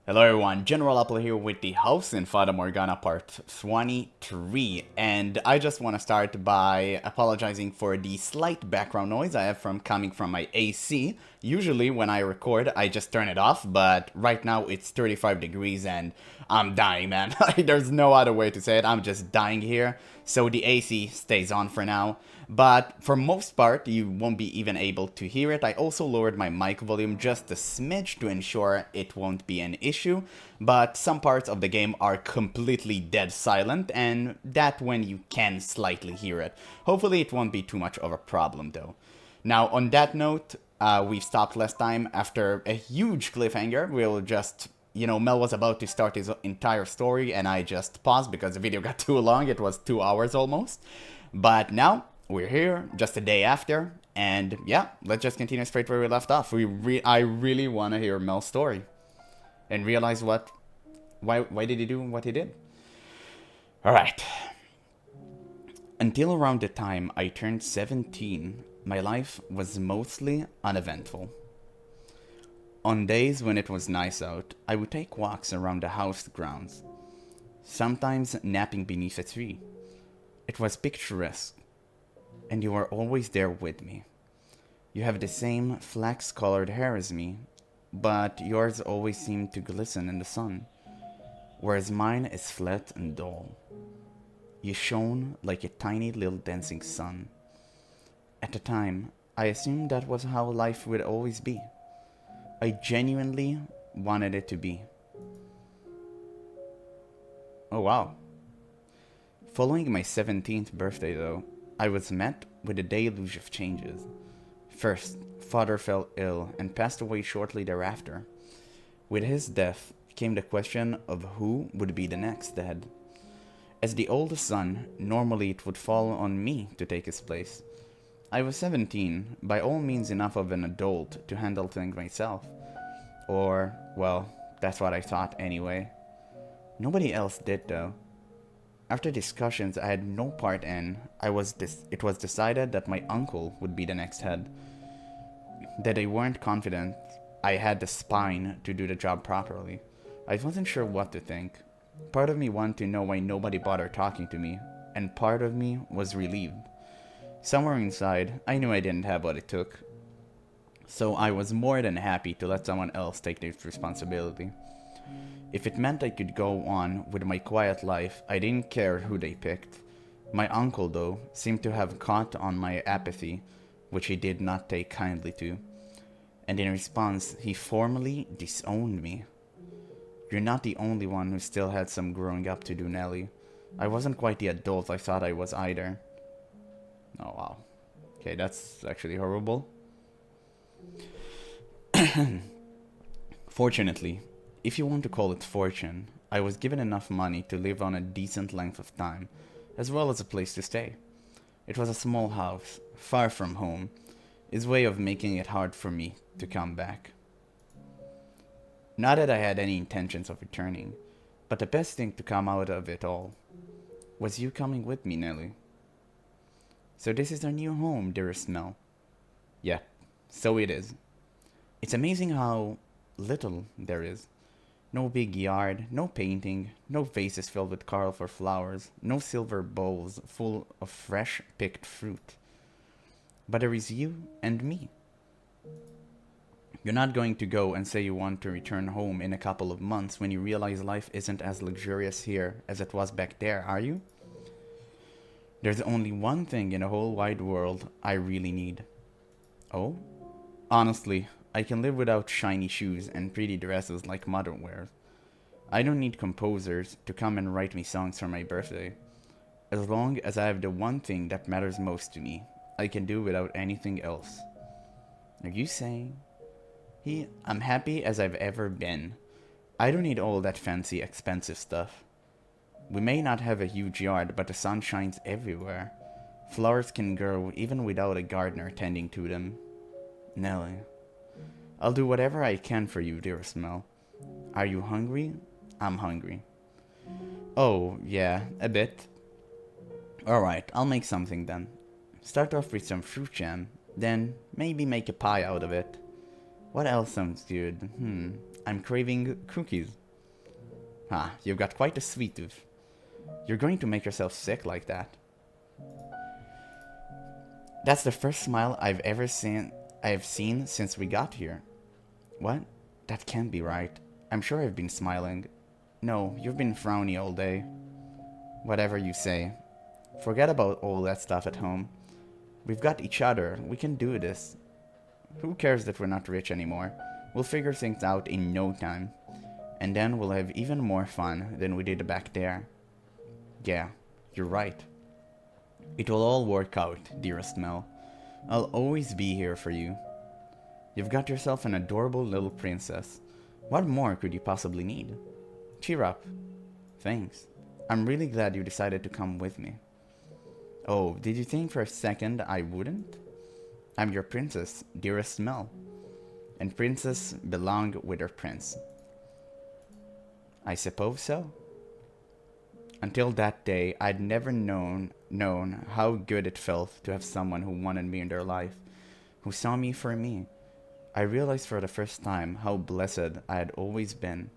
Hello everyone, GeneralApple here with the house in Fata Morgana part 23, and I just want to start by apologizing for the slight background noise I have coming from my AC. Usually when I record I just turn it off, but right now it's 35 degrees and I'm dying, man. There's no other way to say it, I'm just dying here, so the AC stays on for now. But for most part, you won't be even able to hear it. I also lowered my mic volume just a smidge to ensure it won't be an issue. But some parts of the game are completely dead silent, and that when you can slightly hear it. Hopefully it won't be too much of a problem though. Now on that note, we stopped last time after a huge cliffhanger. We'll just Mel was about to start his entire story and I just paused because the video got too long. It was 2 hours almost. But now we're here just a day after, and yeah, let's just continue straight where we left off. I really want to hear Mel's story and realize why did he do what he did. All right. Until around the time I turned 17, my life was mostly uneventful. On days when it was nice out, I would take walks around the house grounds, sometimes napping beneath a tree. It was picturesque, and you are always there with me. You have the same flax-colored hair as me, but yours always seemed to glisten in the sun, whereas mine is flat and dull. You shone like a tiny little dancing sun. At the time, I assumed that was how life would always be. I genuinely wanted it to be. Oh wow. Following my 17th birthday, though, I was met with a deluge of changes. First, father fell ill and passed away shortly thereafter. With his death came the question of who would be the next dad. As the oldest son, normally it would fall on me to take his place. I was 17, by all means enough of an adult to handle things myself. Or, well, that's what I thought anyway. Nobody else did though. After discussions I had no part in, it was decided that my uncle would be the next head. That they weren't confident I had the spine to do the job properly. I wasn't sure what to think. Part of me wanted to know why nobody bothered talking to me, and part of me was relieved. Somewhere inside, I knew I didn't have what it took, so I was more than happy to let someone else take this responsibility. If it meant I could go on with my quiet life, I didn't care who they picked. My uncle, though, seemed to have caught on my apathy, which he did not take kindly to, and in response, he formally disowned me. You're not the only one who still had some growing up to do, Nelly. I wasn't quite the adult I thought I was either. Oh wow. Okay, that's actually horrible. Fortunately, if you want to call it fortune, I was given enough money to live on a decent length of time, as well as a place to stay. It was a small house, far from home, his way of making it hard for me to come back. Not that I had any intentions of returning, but the best thing to come out of it all was you coming with me, Nelly. So this is our new home, dearest Mel. Yeah, so it is. It's amazing how little there is. No big yard, no painting, no vases filled with colorful flowers, no silver bowls full of fresh picked fruit. But there is you and me. You're not going to go and say you want to return home in a couple of months when you realize life isn't as luxurious here as it was back there, are you? There's only one thing in the whole wide world I really need. Oh? Honestly, I can live without shiny shoes and pretty dresses like mother wears. I don't need composers to come and write me songs for my birthday. As long as I have the one thing that matters most to me, I can do without anything else. Are you saying? I'm happy as I've ever been. I don't need all that fancy, expensive stuff. We may not have a huge yard, but the sun shines everywhere. Flowers can grow even without a gardener tending to them. Nelly, I'll do whatever I can for you, dearest Mel. Are you hungry? I'm hungry. Oh, yeah, a bit. Alright, I'll make something then. Start off with some fruit jam, then maybe make a pie out of it. What else sounds good? I'm craving cookies. Ah, you've got quite a sweet tooth. You're going to make yourself sick like that. That's the first smile I've seen since we got here. What? That can't be right. I'm sure I've been smiling. No, you've been frowny all day. Whatever you say. Forget about all that stuff at home. We've got each other. We can do this. Who cares that we're not rich anymore? We'll figure things out in no time. And then we'll have even more fun than we did back there. Yeah, you're right. It will all work out, dearest Mel. I'll always be here for you. You've got yourself an adorable little princess. What more could you possibly need? Cheer up. Thanks. I'm really glad you decided to come with me. Oh, did you think for a second I wouldn't? I'm your princess, dearest Mel. And princess belong with her prince. I suppose so. Until that day, I'd never known how good it felt to have someone who wanted me in their life, who saw me for me. I realized for the first time how blessed I had always been.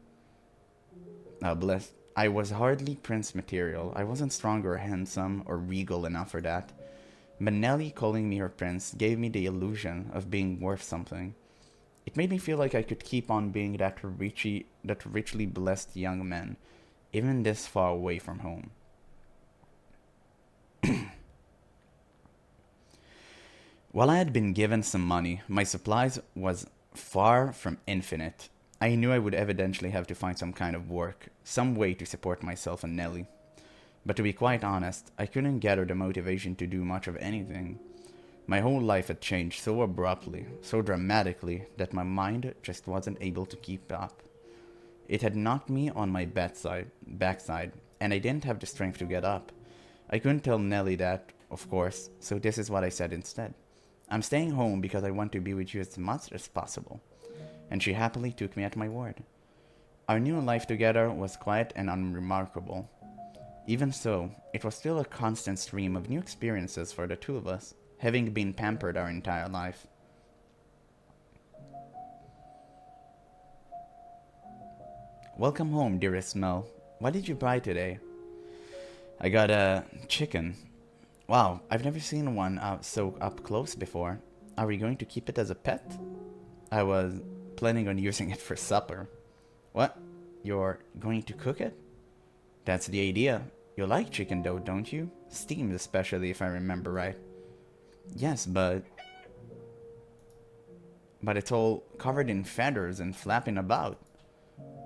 Blessed. I was hardly prince material. I wasn't strong or handsome or regal enough for that. But Nellie calling me her prince gave me the illusion of being worth something. It made me feel like I could keep on being that richly blessed young man, even this far away from home. While I had been given some money, my supplies was far from infinite. I knew I would eventually have to find some kind of work, some way to support myself and Nellie. But to be quite honest, I couldn't gather the motivation to do much of anything. My whole life had changed so abruptly, so dramatically, that my mind just wasn't able to keep up. It had knocked me on my backside, and I didn't have the strength to get up. I couldn't tell Nellie that, of course, so this is what I said instead. I'm staying home because I want to be with you as much as possible. And she happily took me at my word. Our new life together was quiet and unremarkable. Even so, it was still a constant stream of new experiences for the two of us, having been pampered our entire life. Welcome home, dearest Mel. What did you buy today? I got a chicken. Wow, I've never seen one so up close before. Are we going to keep it as a pet? I was planning on using it for supper. What? You're going to cook it? That's the idea. You like chicken though, don't you? Steamed especially, if I remember right. Yes, but it's all covered in feathers and flapping about.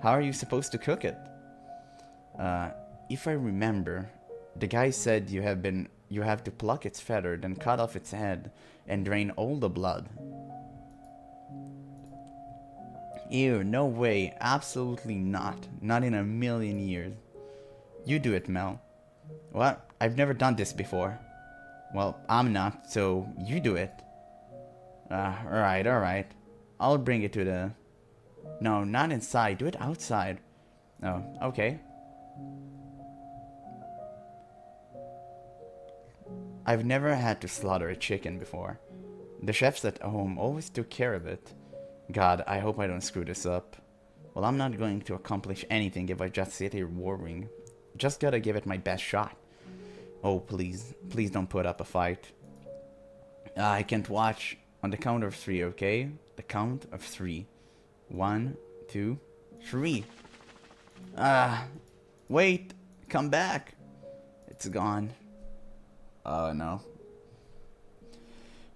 How are you supposed to cook it? If I remember, the guy said you have to pluck its feather, then cut off its head, and drain all the blood. Ew, no way. Absolutely not. Not in a million years. You do it, Mel. What? I've never done this before. Well, I'm not, so you do it. Alright. I'll bring it to the... No, not inside. Do it outside. Oh, okay. I've never had to slaughter a chicken before. The chefs at home always took care of it. God, I hope I don't screw this up. Well, I'm not going to accomplish anything if I just sit here worrying. Just gotta give it my best shot. Oh, please don't put up a fight. I can't watch. On the count of 3, okay? The count of 3. 1, 2, 3. Wait, come back. It's gone. Oh no.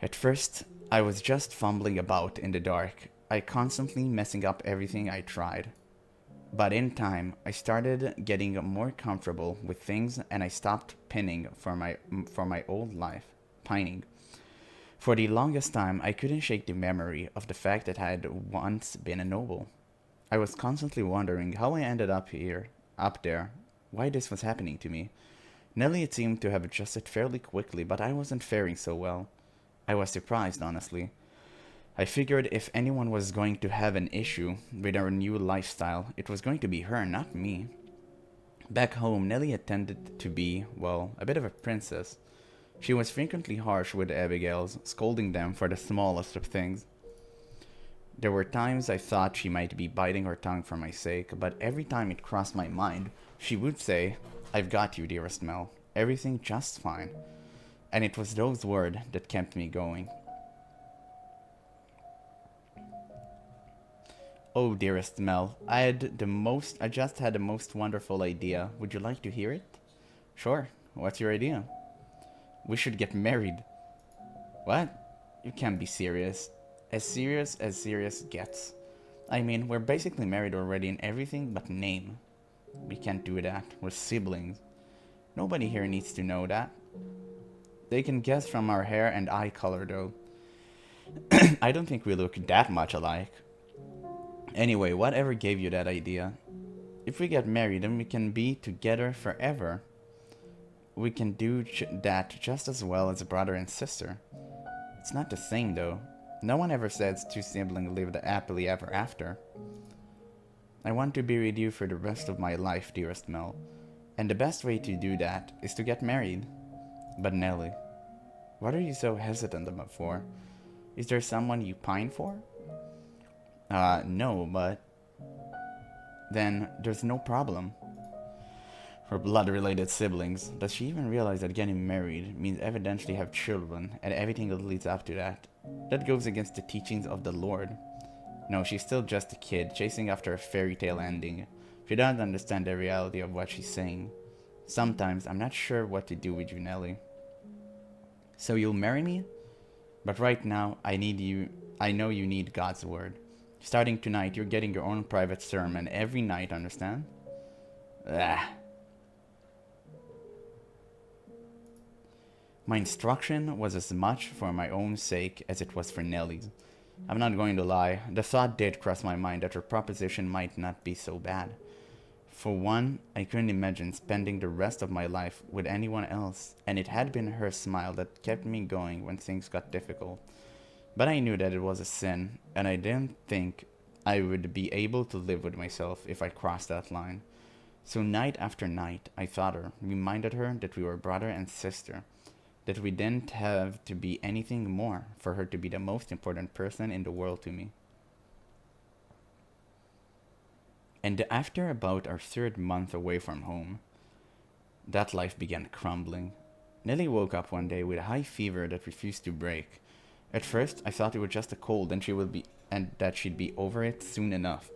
At first, I was just fumbling about in the dark. I constantly messing up everything I tried. But in time, I started getting more comfortable with things and I stopped pining for my old life. Pining. For the longest time, I couldn't shake the memory of the fact that I had once been a noble. I was constantly wondering how I ended up there, why this was happening to me. Nellie seemed to have adjusted fairly quickly, but I wasn't faring so well. I was surprised, honestly. I figured if anyone was going to have an issue with our new lifestyle, it was going to be her, not me. Back home, Nellie tended to be, well, a bit of a princess. She was frequently harsh with the Abigails, scolding them for the smallest of things. There were times I thought she might be biting her tongue for my sake, but every time it crossed my mind, she would say, "I've got you, dearest Mel. Everything just fine." And it was those words that kept me going. "Oh, dearest Mel, I just had the most wonderful idea. Would you like to hear it?" "Sure. What's your idea?" "We should get married." "What? You can't be serious." As serious gets. I mean, we're basically married already in everything but name. We can't do that. We're siblings. Nobody here needs to know that. They can guess from our hair and eye color, though. I don't think we look that much alike. Anyway, whatever gave you that idea? If we get married, then we can be together forever. We can do that just as well as a brother and sister. It's not the same, though. No one ever says two siblings lived happily ever after. I want to be with you for the rest of my life, dearest Mel. And the best way to do that is to get married. But Nellie, what are you so hesitant about for? Is there someone you pine for? No, but then there's no problem. Her blood-related siblings. Does she even realize that getting married means evidently have children and everything that leads up to that? That goes against the teachings of the Lord. No, she's still just a kid, chasing after a fairy tale ending. She doesn't understand the reality of what she's saying. Sometimes I'm not sure what to do with you, Nellie. So you'll marry me? But right now, I know you need God's word. Starting tonight, you're getting your own private sermon every night, understand? Ah. My instruction was as much for my own sake as it was for Nellie's. I'm not going to lie, the thought did cross my mind that her proposition might not be so bad. For one, I couldn't imagine spending the rest of my life with anyone else, and it had been her smile that kept me going when things got difficult. But I knew that it was a sin, and I didn't think I would be able to live with myself if I crossed that line. So night after night, I thought her, reminded her that we were brother and sister, that we didn't have to be anything more for her to be the most important person in the world to me. And after about our third month away from home, that life began crumbling. Nellie woke up one day with a high fever that refused to break. At first, I thought it was just a cold and that she'd be over it soon enough.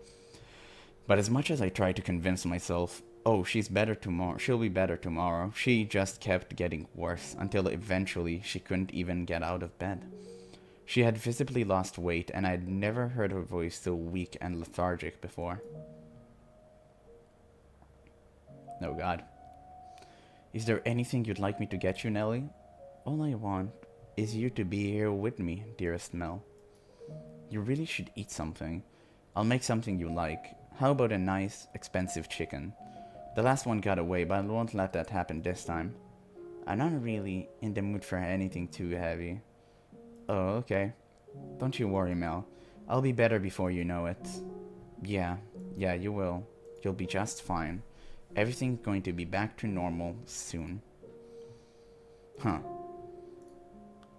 But as much as I tried to convince myself, "Oh, she'll be better tomorrow," she just kept getting worse until eventually she couldn't even get out of bed. She had visibly lost weight, and I'd never heard her voice so weak and lethargic before. Oh God. "Is there anything you'd like me to get you, Nellie?" "All I want is you to be here with me, dearest Mel." "You really should eat something. I'll make something you like. How about a nice, expensive chicken? The last one got away, but I won't let that happen this time." "I'm not really in the mood for anything too heavy." "Oh, okay. Don't you worry, Mel. I'll be better before you know it." Yeah, you will. You'll be just fine. Everything's going to be back to normal soon." Huh.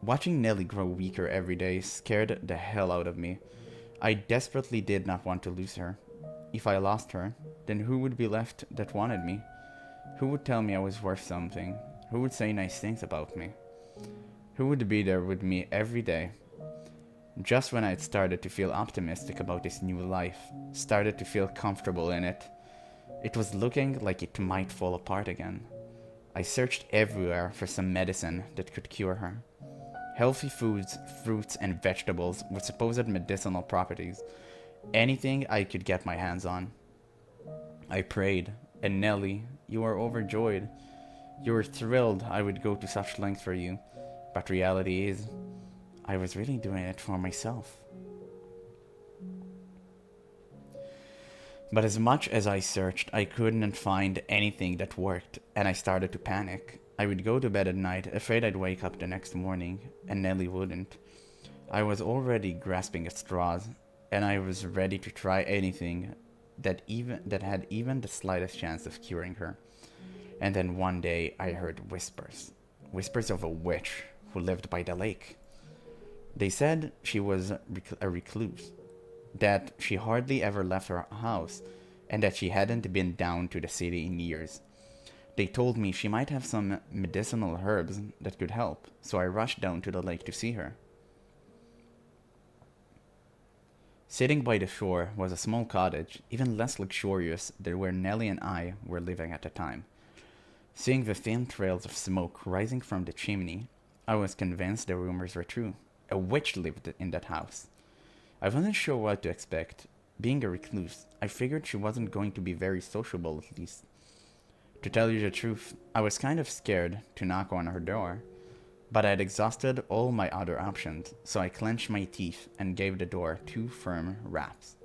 Watching Nellie grow weaker every day scared the hell out of me. I desperately did not want to lose her. If I lost her, then who would be left that wanted me? Who would tell me I was worth something? Who would say nice things about me? Who would be there with me every day? Just when I had started to feel optimistic about this new life, started to feel comfortable in it, it was looking like it might fall apart again. I searched everywhere for some medicine that could cure her. Healthy foods, fruits, and vegetables with supposed medicinal properties. Anything I could get my hands on. I prayed, and Nellie, you were overjoyed. You were thrilled I would go to such lengths for you. But reality is, I was really doing it for myself. But as much as I searched, I couldn't find anything that worked, and I started to panic. I would go to bed at night, afraid I'd wake up the next morning, and Nellie wouldn't. I was already grasping at straws, and I was ready to try anything that had even the slightest chance of curing her. And then one day I heard whispers. Whispers of a witch who lived by the lake. They said she was a recluse. that she hardly ever left her house, and that she hadn't been down to the city in years. They told me she might have some medicinal herbs that could help, so I rushed down to the lake to see her. Sitting by the shore was a small cottage, even less luxurious than where Nellie and I were living at the time. Seeing the thin trails of smoke rising from the chimney, I was convinced the rumors were true. A witch lived in that house. I wasn't sure what to expect. Being a recluse, I figured she wasn't going to be very sociable at least. To tell you the truth, I was kind of scared to knock on her door, but I had exhausted all my other options, so I clenched my teeth and gave the door 2 firm raps.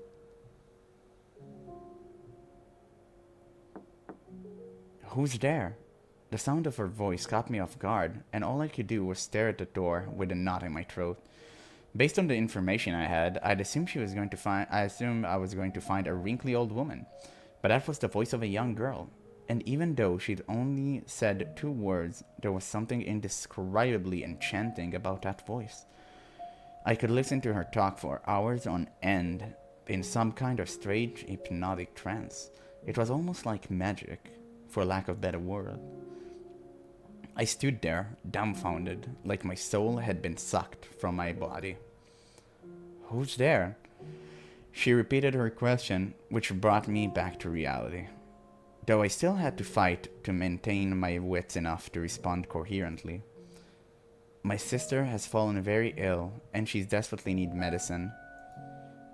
"Who's there?" The sound of her voice caught me off guard, and all I could do was stare at the door with a knot in my throat. Based on the information I had, I assumed I was going to find a wrinkly old woman, but that was the voice of a young girl. And even though she'd only said 2 words, there was something indescribably enchanting about that voice. I could listen to her talk for hours on end, in some kind of strange hypnotic trance. It was almost like magic, for lack of a better word. I stood there, dumbfounded, like my soul had been sucked from my body. "Who's there?" She repeated her question, which brought me back to reality. Though I still had to fight to maintain my wits enough to respond coherently. "My sister has fallen very ill, and she desperately needs medicine.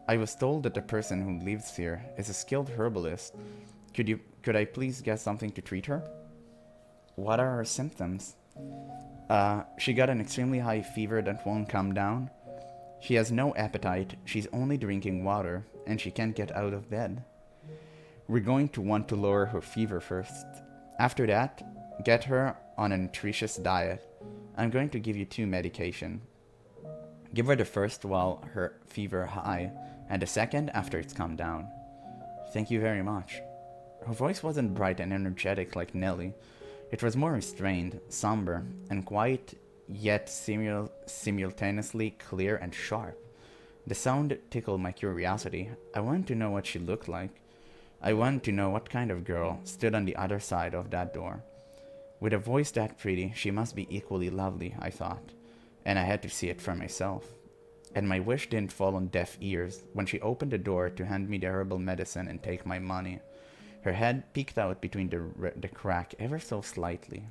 I was told that the person who lives here is a skilled herbalist. Could I please get something to treat her?" "What are her symptoms?" She got an extremely high fever that won't come down. She has no appetite, she's only drinking water, and she can't get out of bed. We're going to want to lower her fever first. After that, get her on a nutritious diet. I'm going to give you 2 medication. Give her the first while her fever high, and the second after it's calmed down." "Thank you very much." Her voice wasn't bright and energetic like Nellie. It was more restrained, somber, and quiet, yet simultaneously clear and sharp. The sound tickled my curiosity. I wanted to know what she looked like. I wanted to know what kind of girl stood on the other side of that door. With a voice that pretty, she must be equally lovely, I thought, and I had to see it for myself. And my wish didn't fall on deaf ears when she opened the door to hand me the herbal medicine and take my money. Her head peeked out between the crack ever so slightly.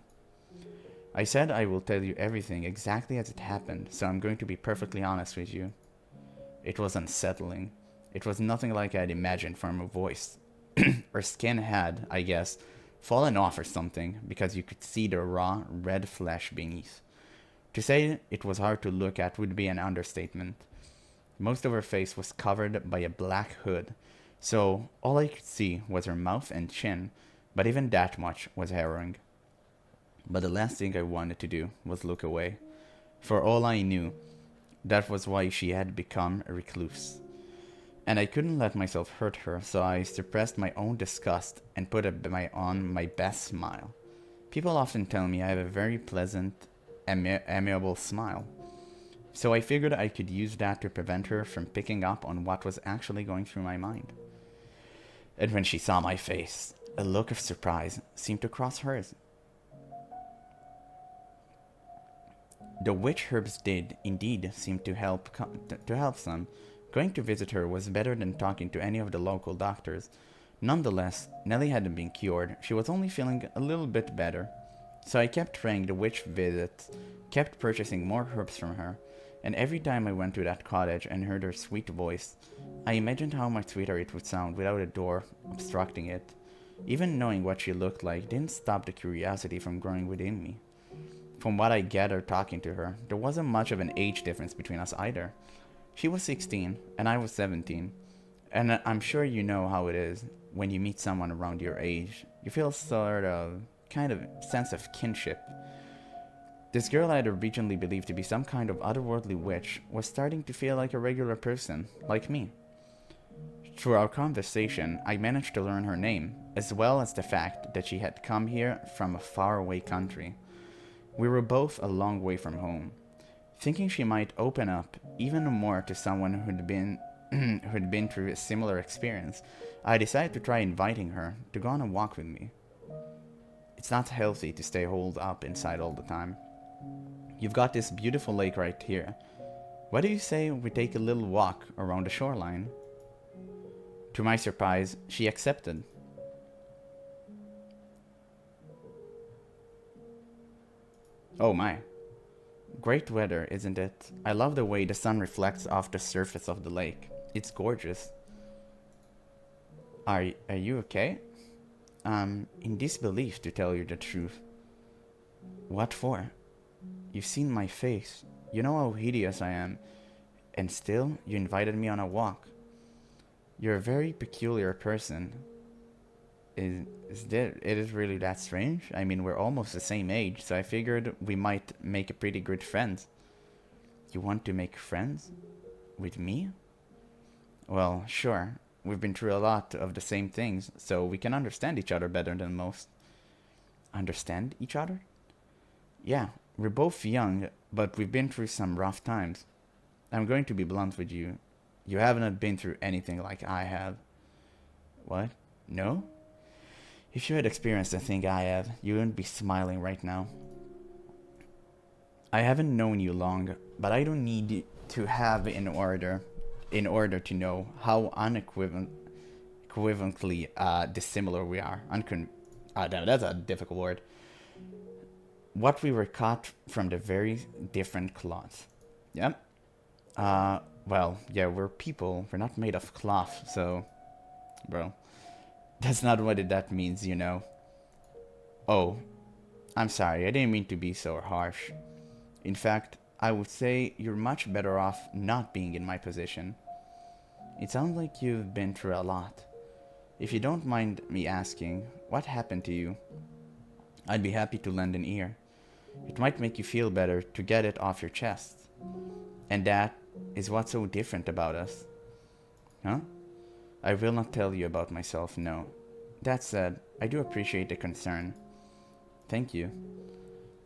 "I said I will tell you everything exactly as it happened, so I'm going to be perfectly honest with you." It was unsettling. It was nothing like I'd imagined from her voice. Her skin had, I guess, fallen off or something, because you could see the raw, red flesh beneath. To say it was hard to look at would be an understatement. Most of her face was covered by a black hood, so all I could see was her mouth and chin, but even that much was harrowing. But the last thing I wanted to do was look away. For all I knew, that was why she had become a recluse. And I couldn't let myself hurt her, so I suppressed my own disgust and put on my best smile. People often tell me I have a very pleasant, amiable smile. So I figured I could use that to prevent her from picking up on what was actually going through my mind. And when she saw my face, a look of surprise seemed to cross hers. The witch herbs did, indeed, seem to help some. Going to visit her was better than talking to any of the local doctors. Nonetheless, Nellie hadn't been cured. She was only feeling a little bit better. So I kept trying the witch visits, kept purchasing more herbs from her, and every time I went to that cottage and heard her sweet voice, I imagined how much sweeter it would sound without a door obstructing it. Even knowing what she looked like didn't stop the curiosity from growing within me. From what I gathered talking to her, there wasn't much of an age difference between us either. She was 16, and I was 17, and I'm sure you know how it is when you meet someone around your age. You feel kind of sense of kinship. This girl I had originally believed to be some kind of otherworldly witch was starting to feel like a regular person, like me. Through our conversation, I managed to learn her name, as well as the fact that she had come here from a faraway country. We were both a long way from home. Thinking she might open up even more to someone who had been through a similar experience, I decided to try inviting her to go on a walk with me. It's not healthy to stay holed up inside all the time. You've got this beautiful lake right here. What do you say we take a little walk around the shoreline? To my surprise, she accepted. Oh my. Great weather, isn't it? I love the way the sun reflects off the surface of the lake. It's gorgeous. Are you okay? In disbelief, to tell you the truth. What for? You've seen my face. You know how hideous I am. And still, you invited me on a walk. You're a very peculiar person. It is really that strange? I mean, we're almost the same age, so I figured we might make a pretty good friends. You want to make friends? With me? Well, sure. We've been through a lot of the same things, so we can understand each other better than most. Understand each other? Yeah, we're both young, but we've been through some rough times. I'm going to be blunt with you. You haven't been through anything like I have. What? No? If you had experienced the thing I have, you wouldn't be smiling right now. I haven't known you long, but I don't need to have in order to know how unequivocally dissimilar we are. Damn, that's a difficult word. What we were cut from the very different cloth. Yep. Well, yeah, we're people. We're not made of cloth, so, bro. That's not what that means, you know. Oh, I'm sorry, I didn't mean to be so harsh. In fact, I would say you're much better off not being in my position. It sounds like you've been through a lot. If you don't mind me asking, what happened to you? I'd be happy to lend an ear. It might make you feel better to get it off your chest. And that is what's so different about us. Huh? I will not tell you about myself, no. That said, I do appreciate the concern. Thank you.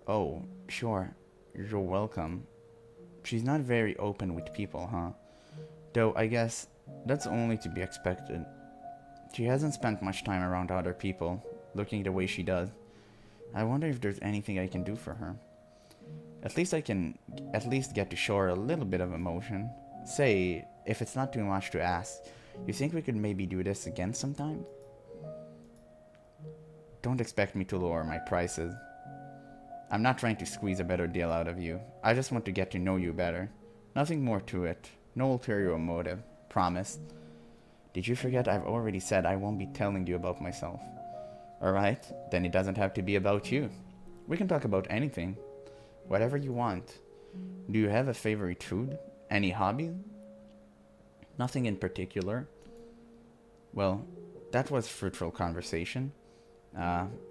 Oh, sure. You're welcome. She's not very open with people, huh? Though I guess that's only to be expected. She hasn't spent much time around other people, looking the way she does. I wonder if there's anything I can do for her. At least I can at least get to show her a little bit of emotion. Say, if it's not too much to ask, you think we could maybe do this again sometime? Don't expect me to lower my prices. I'm not trying to squeeze a better deal out of you. I just want to get to know you better. Nothing more to it. No ulterior motive. Promise. Did you forget I've already said I won't be telling you about myself? Alright, then it doesn't have to be about you. We can talk about anything. Whatever you want. Do you have a favorite food? Any hobby? Nothing in particular. Well, that was fruitful conversation.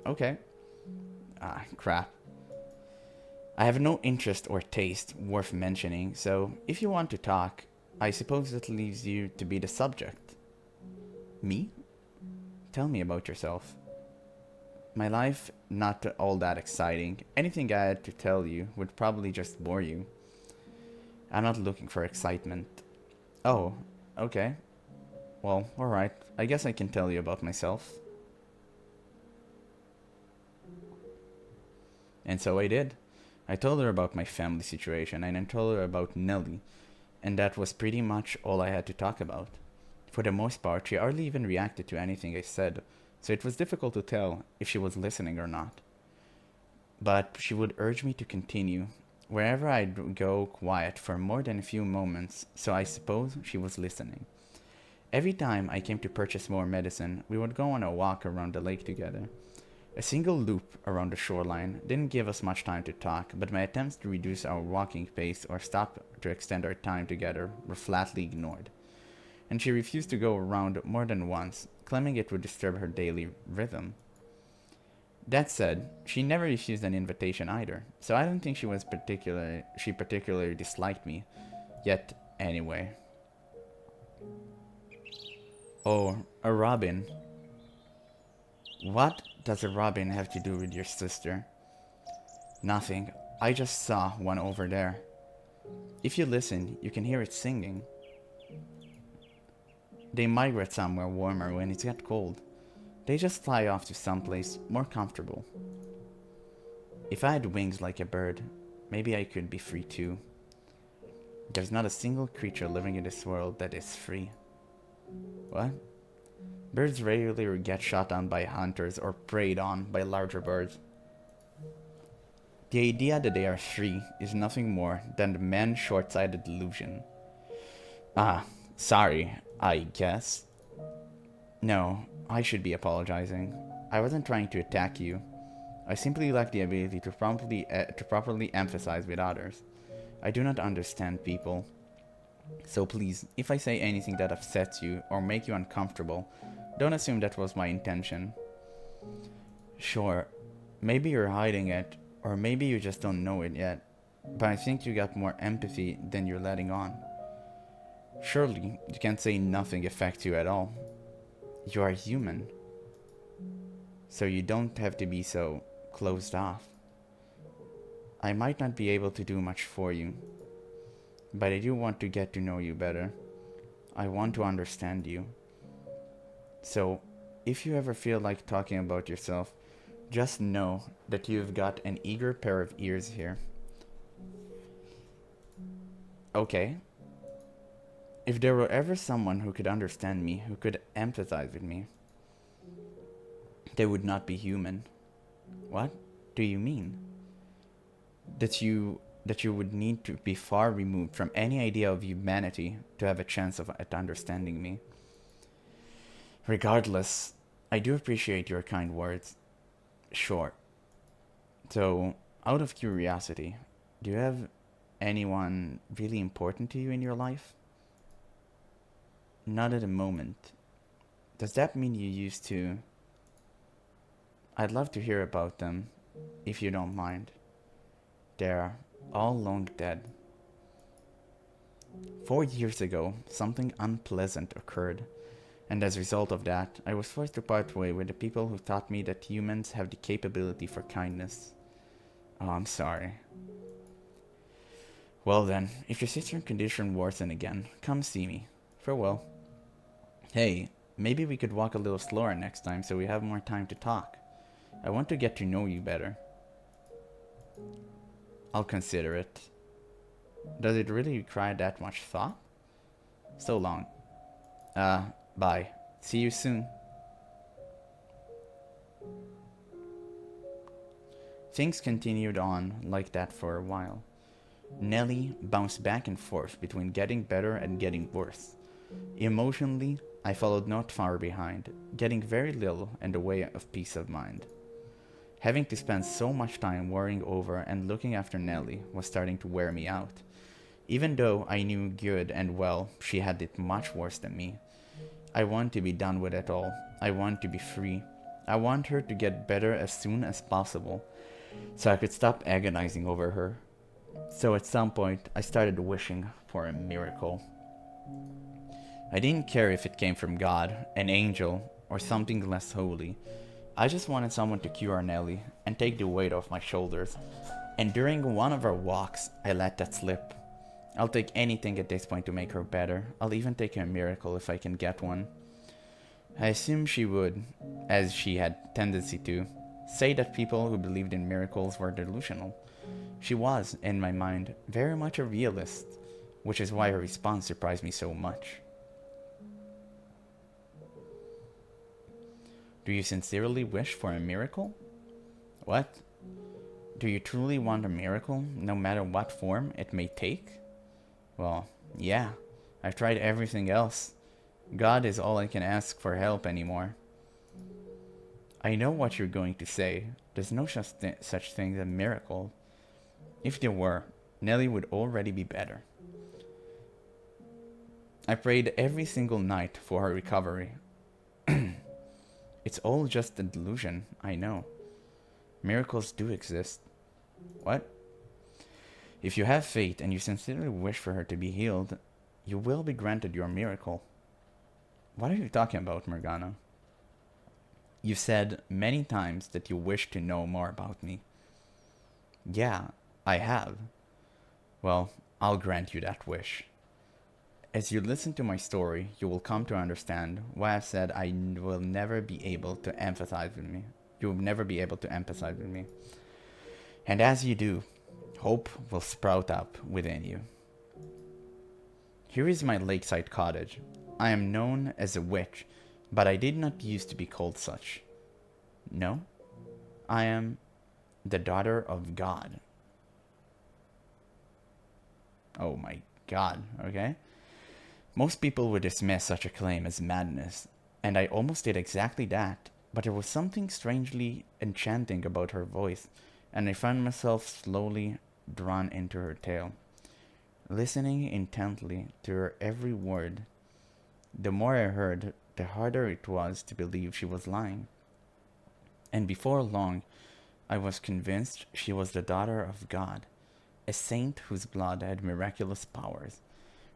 Okay. Crap. I have no interest or taste worth mentioning, so if you want to talk, I suppose that leaves you to be the subject. Me? Tell me about yourself. My life, not all that exciting. Anything I had to tell you would probably just bore you. I'm not looking for excitement. Oh, okay. Well, alright. I guess I can tell you about myself. And so I did. I told her about my family situation, and I told her about Nelly, and that was pretty much all I had to talk about. For the most part, she hardly even reacted to anything I said, so it was difficult to tell if she was listening or not. But she would urge me to continue, wherever I'd go quiet for more than a few moments, so I suppose she was listening. Every time I came to purchase more medicine, we would go on a walk around the lake together. A single loop around the shoreline didn't give us much time to talk, but my attempts to reduce our walking pace or stop to extend our time together were flatly ignored. And she refused to go around more than once, claiming it would disturb her daily rhythm. That said, she never refused an invitation either, so I don't think she particularly disliked me. Yet, anyway. Oh, a robin. What does a robin have to do with your sister? Nothing. I just saw one over there. If you listen, you can hear it singing. They migrate somewhere warmer when it gets cold. They just fly off to someplace more comfortable. If I had wings like a bird, maybe I could be free too. There's not a single creature living in this world that is free. What? Birds rarely get shot down by hunters or preyed on by larger birds. The idea that they are free is nothing more than the man's short-sighted delusion. Ah, sorry, I guess. No, I should be apologizing. I wasn't trying to attack you. I simply lack the ability to properly emphasize with others. I do not understand people. So please, if I say anything that upsets you or make you uncomfortable, don't assume that was my intention. Sure, maybe you're hiding it, or maybe you just don't know it yet, but I think you got more empathy than you're letting on. Surely, you can't say nothing affects you at all. You are human. So you don't have to be so closed off. I might not be able to do much for you, but I do want to get to know you better. I want to understand you. So, if you ever feel like talking about yourself, just know that you've got an eager pair of ears here. Okay. If there were ever someone who could understand me, who could empathize with me, they would not be human. What do you mean? That you would need to be far removed from any idea of humanity to have a chance at understanding me. Regardless, I do appreciate your kind words. Sure. So, out of curiosity, do you have anyone really important to you in your life? Not at the moment. Does that mean you used to? I'd love to hear about them, if you don't mind. They're all long dead. 4 years ago, something unpleasant occurred, and as a result of that, I was forced to part way with the people who taught me that humans have the capability for kindness. Oh, I'm sorry. Well then, if your sister's condition worsen again, come see me. Farewell. Hey, maybe we could walk a little slower next time so we have more time to talk. I want to get to know you better. I'll consider it. Does it really require that much thought? So long. Bye. See you soon. Things continued on like that for a while. Nellie bounced back and forth between getting better and getting worse. Emotionally, I followed not far behind, getting very little in the way of peace of mind. Having to spend so much time worrying over and looking after Nellie was starting to wear me out. Even though I knew good and well she had it much worse than me. I want to be done with it all. I want to be free. I want her to get better as soon as possible, so I could stop agonizing over her. So at some point, I started wishing for a miracle. I didn't care if it came from God, an angel, or something less holy. I just wanted someone to cure Nellie and take the weight off my shoulders. And during one of our walks, I let that slip. I'll take anything at this point to make her better. I'll even take a miracle if I can get one. I assumed she would, as she had tendency to, say that people who believed in miracles were delusional. She was, in my mind, very much a realist, which is why her response surprised me so much. Do you sincerely wish for a miracle? What? Do you truly want a miracle, no matter what form it may take? Well, yeah, I've tried everything else. God is all I can ask for help anymore. I know what you're going to say. There's no such thing as a miracle. If there were, Nellie would already be better. I prayed every single night for her recovery. It's all just a delusion, I know. Miracles do exist. What? If you have faith and you sincerely wish for her to be healed, you will be granted your miracle. What are you talking about, Morgana? You said many times that you wish to know more about me. Yeah, I have. Well, I'll grant you that wish. As you listen to my story, you will come to understand why I've said will never be able to empathize with me. You will never be able to empathize with me. And as you do, hope will sprout up within you. Here is my lakeside cottage. I am known as a witch, but I did not used to be called such. No, I am the daughter of God. Oh my God, okay? Most people would dismiss such a claim as madness, and I almost did exactly that, but there was something strangely enchanting about her voice, and I found myself slowly drawn into her tale. Listening intently to her every word, the more I heard, the harder it was to believe she was lying. And before long, I was convinced she was the daughter of God, a saint whose blood had miraculous powers.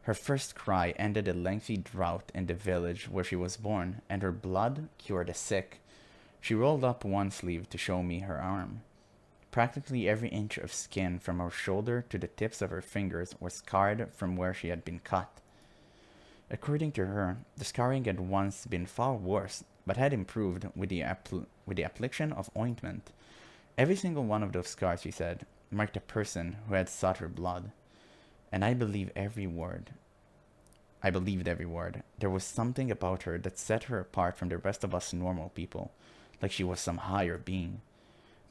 Her first cry ended a lengthy drought in the village where she was born, and her blood cured the sick. She rolled up one sleeve to show me her arm. Practically every inch of skin from her shoulder to the tips of her fingers was scarred from where she had been cut. According to her, the scarring had once been far worse, but had improved with the application of ointment. Every single one of those scars, she said, marked a person who had sought her blood. And I believed every word. There was something about her that set her apart from the rest of us normal people, like she was some higher being.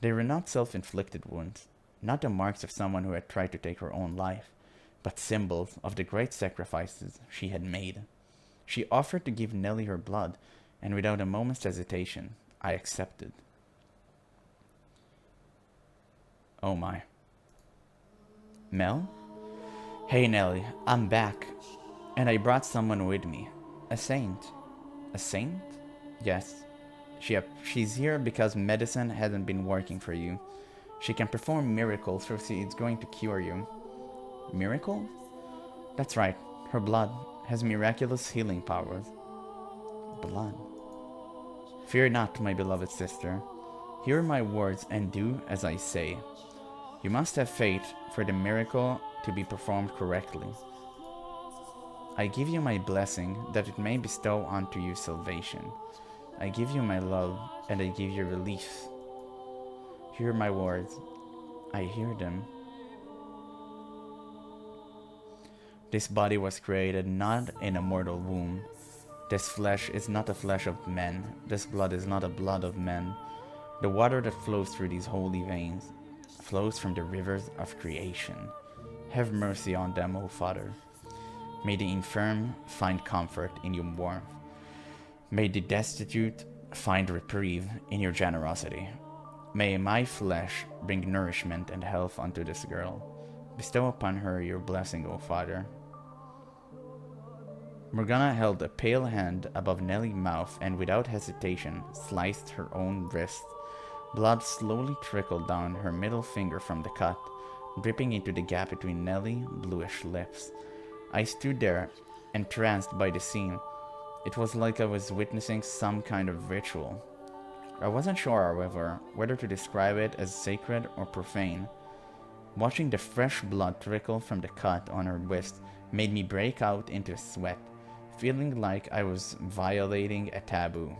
They were not self-inflicted wounds, not the marks of someone who had tried to take her own life, but symbols of the great sacrifices she had made. She offered to give Nellie her blood, and without a moment's hesitation, I accepted. Oh my. Mel? Hey Nellie, I'm back. And I brought someone with me. A saint. A saint? Yes. She's here because medicine hasn't been working for you. She can perform miracles, so it's going to cure you. Miracle? That's right. Her blood has miraculous healing powers. Blood. Fear not, my beloved sister. Hear my words and do as I say. You must have faith for the miracle to be performed correctly. I give you my blessing that it may bestow unto you salvation. I give you my love, and I give you relief. Hear my words. I hear them. This body was created not in a mortal womb. This flesh is not the flesh of men. This blood is not the blood of men. The water that flows through these holy veins flows from the rivers of creation. Have mercy on them, O Father. May the infirm find comfort in your warmth. May the destitute find reprieve in your generosity. May my flesh bring nourishment and health unto this girl. Bestow upon her your blessing, O Father. Morgana held a pale hand above Nellie's mouth and without hesitation sliced her own wrist. Blood slowly trickled down her middle finger from the cut, dripping into the gap between Nellie's bluish lips. I stood there, entranced by the scene. It was like I was witnessing some kind of ritual. I wasn't sure, however, whether to describe it as sacred or profane. Watching the fresh blood trickle from the cut on her wrist made me break out into a sweat, feeling like I was violating a taboo.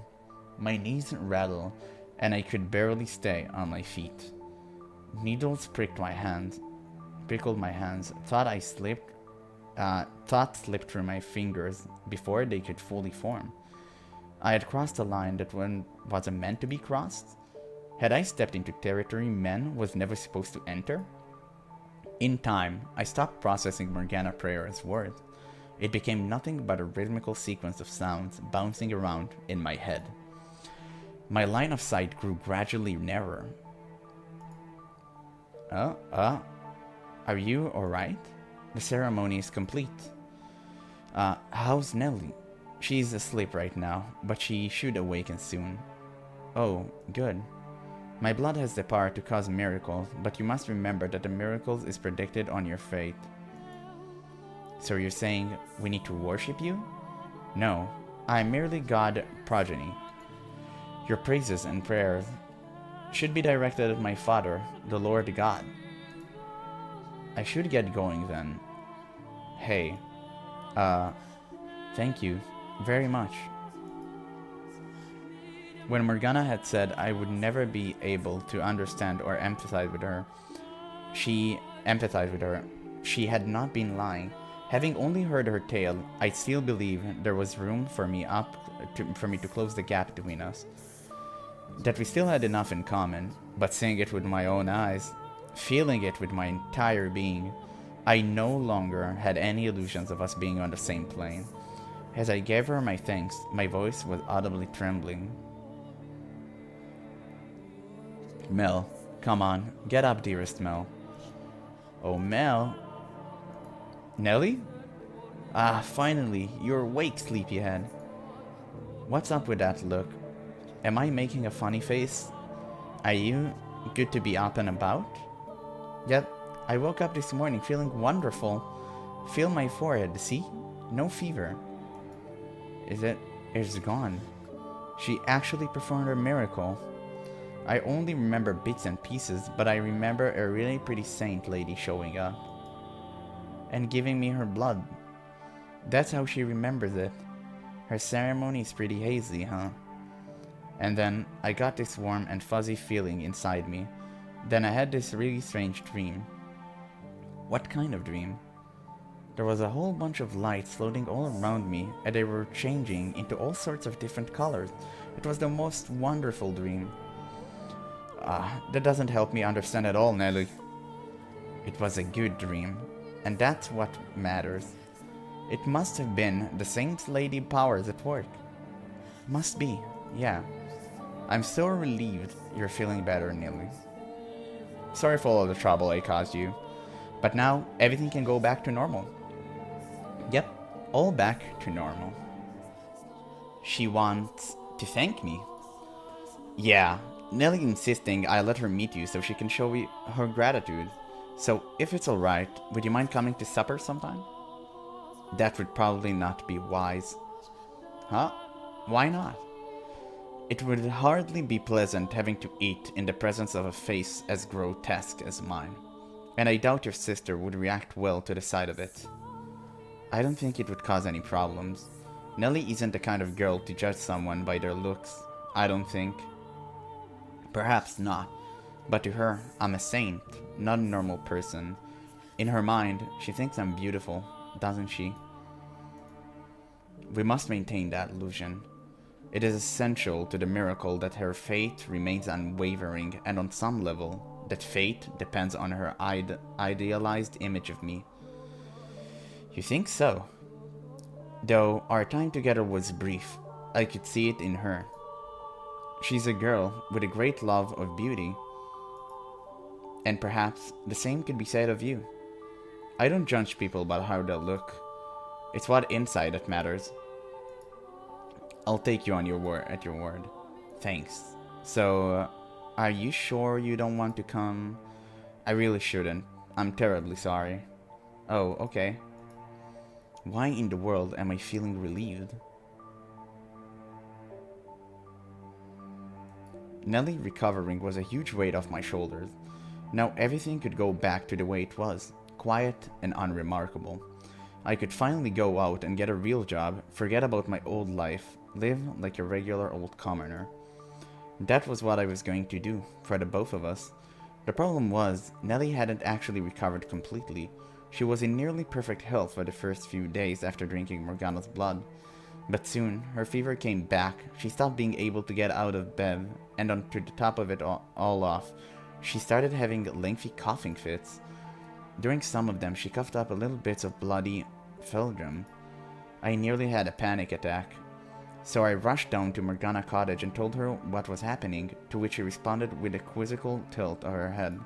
My knees rattled, and I could barely stay on my feet. Needles prickled my hands, thought slipped through my fingers before they could fully form. I had crossed a line that wasn't meant to be crossed. Had I stepped into territory men was never supposed to enter? In time, I stopped processing Morgana prayer as words. It became nothing but a rhythmical sequence of sounds bouncing around in my head. My line of sight grew gradually narrower. Are you alright? The ceremony is complete. How's Nellie? She's asleep right now, but she should awaken soon. Oh, good. My blood has the power to cause miracles, but you must remember that the miracles is predicted on your fate. So you're saying we need to worship you? No, I am merely God progeny. Your praises and prayers should be directed at my Father, the Lord God. I should get going then. Hey, Uh, thank you very much. When Morgana had said I would never be able to understand or empathize with her, she had not been lying. Having only heard her tale, I still believe there was room for me to close the gap between us. That we still had enough in common, but seeing it with my own eyes, feeling it with my entire being, I no longer had any illusions of us being on the same plane. As I gave her my thanks, my voice was audibly trembling. Mel, come on, get up, dearest Mel. Oh, Mel? Nelly? Ah, finally, you're awake, sleepyhead. What's up with that look? Am I making a funny face? Are you good to be up and about? Yep, I woke up this morning feeling wonderful. Feel my forehead, see? No fever. It's gone. She actually performed a miracle. I only remember bits and pieces, but I remember a really pretty saint lady showing up and giving me her blood. That's how she remembers it. Her ceremony is pretty hazy, huh? And then I got this warm and fuzzy feeling inside me. Then I had this really strange dream. What kind of dream? There was a whole bunch of lights floating all around me, and they were changing into all sorts of different colors. It was the most wonderful dream. That doesn't help me understand at all, Nelly. It was a good dream, and that's what matters. It must have been the Saint Lady powers at work. Must be, yeah. I'm so relieved you're feeling better, Nelly. Sorry for all the trouble I caused you, but now everything can go back to normal. Yep, all back to normal. She wants to thank me. Yeah, Nelly insisting I let her meet you so she can show me her gratitude. So, if it's alright, would you mind coming to supper sometime? That would probably not be wise. Huh? Why not? It would hardly be pleasant having to eat in the presence of a face as grotesque as mine, and I doubt your sister would react well to the sight of it. I don't think it would cause any problems. Nelly isn't the kind of girl to judge someone by their looks, I don't think. Perhaps not, but to her, I'm a saint, not a normal person. In her mind, she thinks I'm beautiful, doesn't she? We must maintain that illusion. It is essential to the miracle that her faith remains unwavering, and on some level, that faith depends on her idealized image of me. You think so? Though our time together was brief, I could see it in her. She's a girl with a great love of beauty, and perhaps the same could be said of you. I don't judge people by how they look. It's what inside that matters. I'll take you on your word at your word. Thanks. So, are you sure you don't want to come? I really shouldn't. I'm terribly sorry. Oh, okay. Why in the world am I feeling relieved? Nelly recovering was a huge weight off my shoulders. Now everything could go back to the way it was, quiet and unremarkable. I could finally go out and get a real job, forget about my old life, live like a regular old commoner. That was what I was going to do, for the both of us. The problem was, Nelly hadn't actually recovered completely. She was in nearly perfect health for the first few days after drinking Morgana's blood. But soon, her fever came back, she stopped being able to get out of bed, and on to the top of it all off, she started having lengthy coughing fits. During some of them, she coughed up a little bits of bloody phlegm. I nearly had a panic attack. So I rushed down to Morgana Cottage and told her what was happening, to which she responded with a quizzical tilt of her head.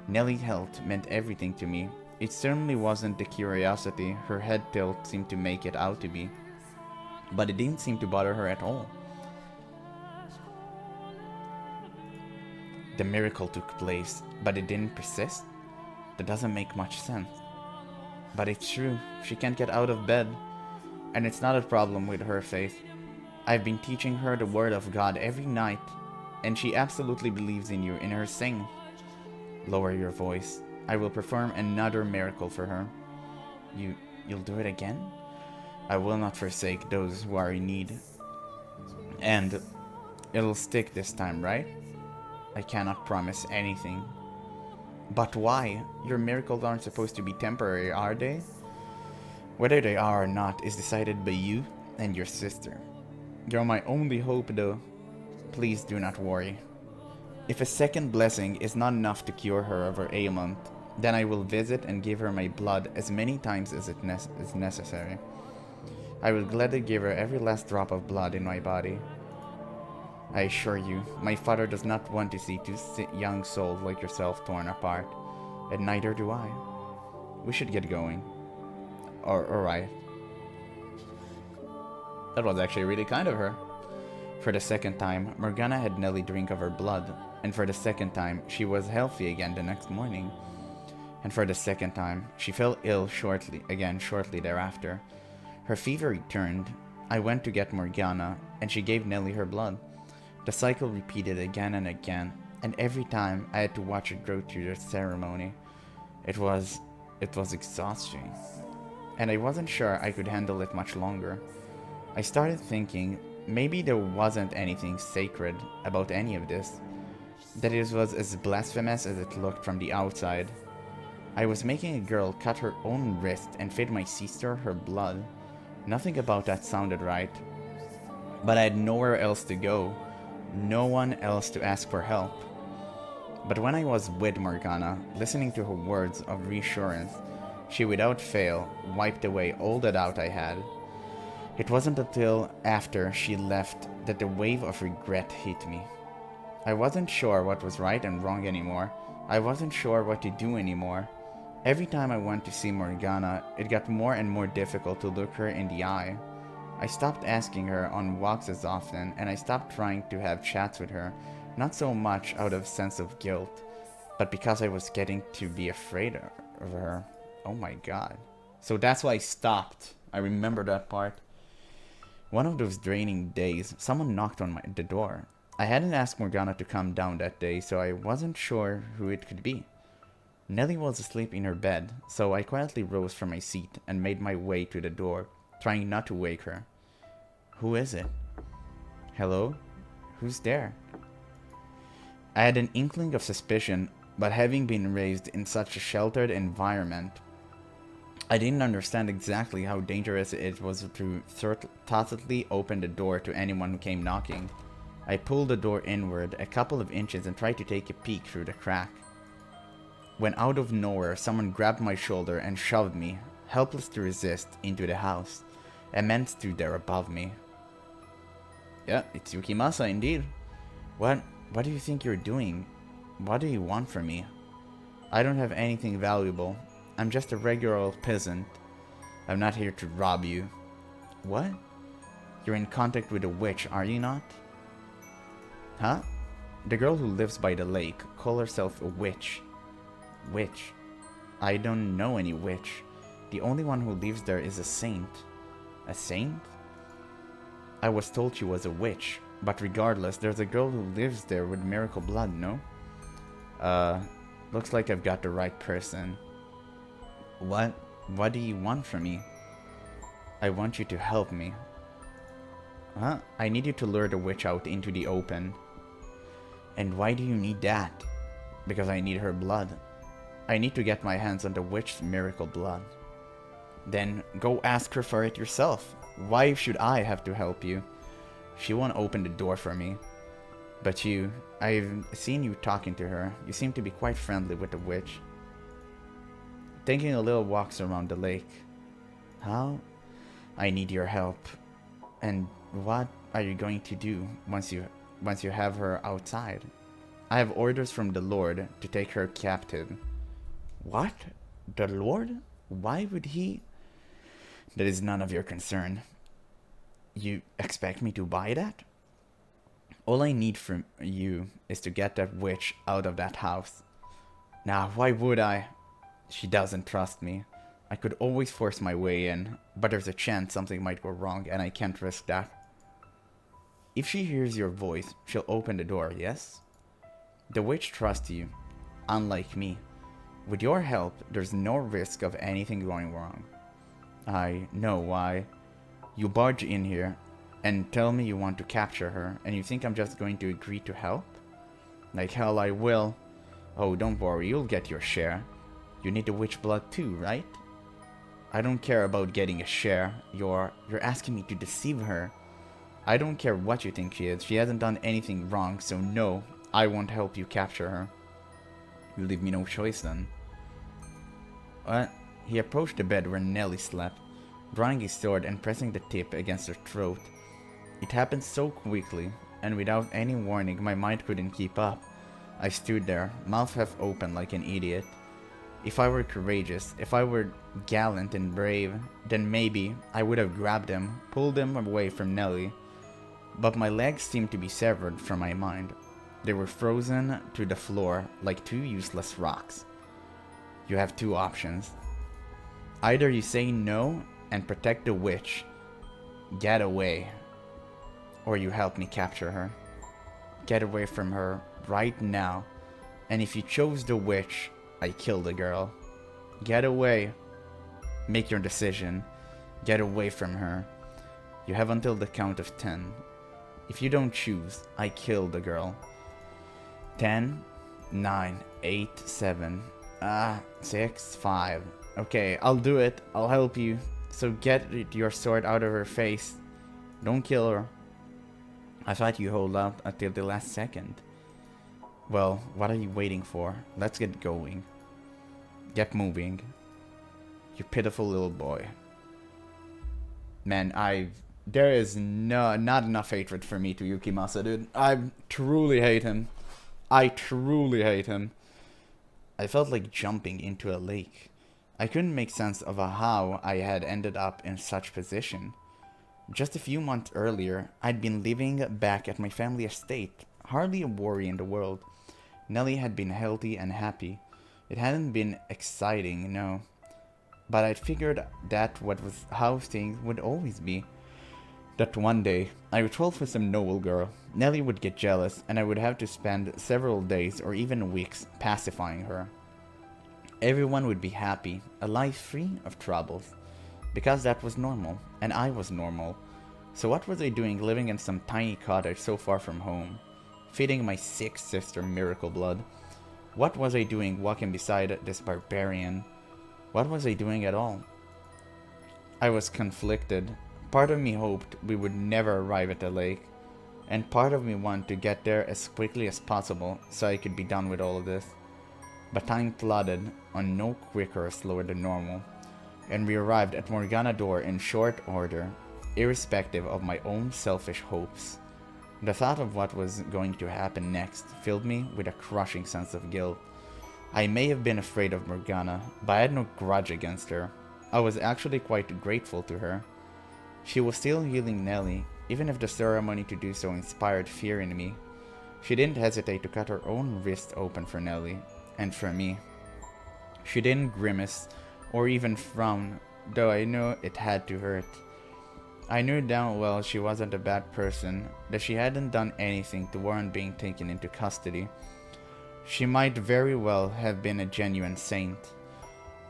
Nelly's health meant everything to me. It certainly wasn't the curiosity her head tilt seemed to make it out to be. But it didn't seem to bother her at all. The miracle took place, but it didn't persist? That doesn't make much sense. But it's true, she can't get out of bed. And it's not a problem with her faith. I've been teaching her the word of God every night, and she absolutely believes in you in her sing. Lower your voice. I will perform another miracle for her. You'll do it again? I will not forsake those who are in need. And it'll stick this time, right? I cannot promise anything. But why? Your miracles aren't supposed to be temporary, are they? Whether they are or not is decided by you and your sister. You're my only hope, though. Please do not worry. If a second blessing is not enough to cure her of her ailment, then I will visit and give her my blood as many times as is necessary. I will gladly give her every last drop of blood in my body. I assure you, my father does not want to see two young souls like yourself torn apart, and neither do I. We should get going. Alright. That was actually really kind of her. For the second time, Morgana had Nelly drink of her blood, and for the second time, she was healthy again the next morning. And for the second time, she fell ill shortly thereafter. Her fever returned. I went to get Morgana, and she gave Nelly her blood. The cycle repeated again and again, and every time I had to watch it go through the ceremony. It was exhausting, and I wasn't sure I could handle it much longer. I started thinking maybe there wasn't anything sacred about any of this, that it was as blasphemous as it looked from the outside. I was making a girl cut her own wrist and feed my sister her blood. Nothing about that sounded right. But I had nowhere else to go, no one else to ask for help. But when I was with Morgana, listening to her words of reassurance, she without fail wiped away all the doubt I had. It wasn't until after she left that the wave of regret hit me. I wasn't sure what was right and wrong anymore. I wasn't sure what to do anymore. Every time I went to see Morgana, it got more and more difficult to look her in the eye. I stopped asking her on walks as often, and I stopped trying to have chats with her, not so much out of sense of guilt, but because I was getting to be afraid of her. Oh my god. So that's why I stopped. I remember that part. One of those draining days, someone knocked on the door. I hadn't asked Morgana to come down that day, so I wasn't sure who it could be. Nelly was asleep in her bed, so I quietly rose from my seat and made my way to the door, trying not to wake her. Who is it? Hello? Who's there? I had an inkling of suspicion, but having been raised in such a sheltered environment, I didn't understand exactly how dangerous it was to tacitly open the door to anyone who came knocking. I pulled the door inward a couple of inches and tried to take a peek through the crack. When out of nowhere, someone grabbed my shoulder and shoved me, helpless to resist, into the house. A man stood there above me. Yeah, it's Yukimasa indeed. What do you think you're doing? What do you want from me? I don't have anything valuable. I'm just a regular old peasant. I'm not here to rob you. What? You're in contact with a witch, are you not? Huh? The girl who lives by the lake calls herself a witch. Witch? I don't know any witch. The only one who lives there is a saint. A saint? I was told she was a witch, but regardless, there's a girl who lives there with miracle blood, no? Looks like I've got the right person. What do you want from me? I want you to help me. Huh? I need you to lure the witch out into the open. And why do you need that? Because I need her blood. I need to get my hands on the witch's miracle blood. Then go ask her for it yourself. Why should I have to help you? She won't open the door for me. But you, I've seen you talking to her. You seem to be quite friendly with the witch. Taking a little walks around the lake. How? I need your help. And what are you going to do once you have her outside? I have orders from the Lord to take her captive. What? The Lord? Why would he? That is none of your concern. You expect me to buy that? All I need from you is to get that witch out of that house. Now, why would I? She doesn't trust me. I could always force my way in, but there's a chance something might go wrong and I can't risk that. If she hears your voice, she'll open the door, yes? The witch trusts you, unlike me. With your help, there's no risk of anything going wrong. I know why. You barge in here and tell me you want to capture her, and you think I'm just going to agree to help? Like hell I will. Oh, don't worry, you'll get your share. You need the witch blood too, right? I don't care about getting a share. You're asking me to deceive her. I don't care what you think she is. She hasn't done anything wrong, so no, I won't help you capture her. You leave me no choice then. What? He approached the bed where Nellie slept, drawing his sword and pressing the tip against her throat. It happened so quickly, and without any warning, my mind couldn't keep up. I stood there, mouth half open like an idiot. If I were courageous, if I were gallant and brave, then maybe I would have grabbed him, pulled him away from Nellie. But my legs seemed to be severed from my mind. They were frozen to the floor like two useless rocks. You have two options. Either you say no and protect the witch, get away, or you help me capture her. Get away from her right now, and if you chose the witch, I kill the girl. Get away. Make your decision. Get away from her. You have until the count of 10. If you don't choose, I kill the girl. 10, 9, 8, 7, 6, 5. Okay, I'll do it. I'll help you. So get your sword out of her face. Don't kill her. I thought you hold out until the last second. Well, what are you waiting for? Let's get going. Get moving. You pitiful little boy. Man, there is not enough hatred for me to Yukimasa, dude. I truly hate him. I truly hate him. I felt like jumping into a lake. I couldn't make sense of how I had ended up in such position. Just a few months earlier, I'd been living back at my family estate, hardly a worry in the world. Nellie had been healthy and happy. It hadn't been exciting, no. But I'd figured that was how things would always be. That one day, I would fall for some noble girl. Nellie would get jealous, and I would have to spend several days or even weeks pacifying her. Everyone would be happy, a life free of troubles. Because that was normal, and I was normal. So what was I doing living in some tiny cottage so far from home? Feeding my sick sister miracle blood? What was I doing walking beside this barbarian? What was I doing at all? I was conflicted. Part of me hoped we would never arrive at the lake, and part of me wanted to get there as quickly as possible so I could be done with all of this. But time plodded on no quicker or slower than normal, and we arrived at Morgana door in short order, irrespective of my own selfish hopes. The thought of what was going to happen next filled me with a crushing sense of guilt. I may have been afraid of Morgana, but I had no grudge against her. I was actually quite grateful to her. She was still healing Nellie, even if the ceremony to do so inspired fear in me. She didn't hesitate to cut her own wrist open for Nellie, and for me. She didn't grimace, or even frown, though I knew it had to hurt. I knew damn well she wasn't a bad person, that she hadn't done anything to warrant being taken into custody. She might very well have been a genuine saint.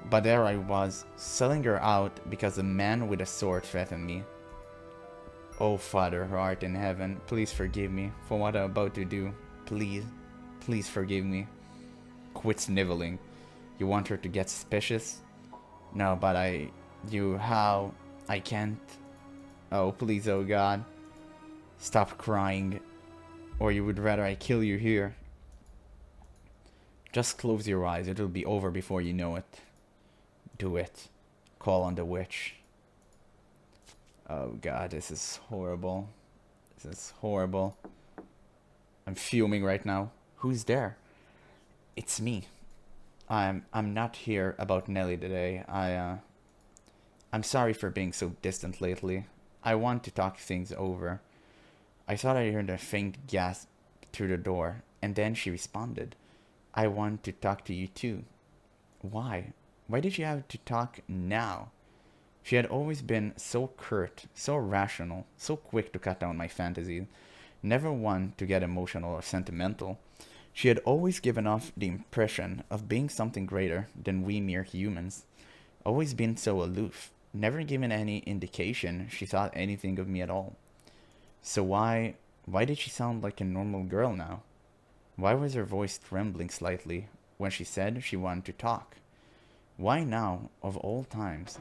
But there I was, selling her out because a man with a sword threatened me. Oh, Father who art in heaven, please forgive me for what I'm about to do. Please, please forgive me. Quit sniveling. You want her to get suspicious? No, but how? I can't. Oh, please, oh God. Stop crying, or you would rather I kill you here. Just close your eyes, it'll be over before you know it. Do it. Call on the witch. Oh God, this is horrible. This is horrible. I'm fuming right now. Who's there? It's me. I'm not here about Nellie today. I'm sorry for being so distant lately. I want to talk things over. I thought I heard a faint gasp through the door, and then she responded. I want to talk to you too. Why? Why did you have to talk now? She had always been so curt, so rational, so quick to cut down my fantasies, never one to get emotional or sentimental. She had always given off the impression of being something greater than we mere humans, always been so aloof, never given any indication she thought anything of me at all. So why did she sound like a normal girl now? Why was her voice trembling slightly when she said she wanted to talk? Why now, of all times?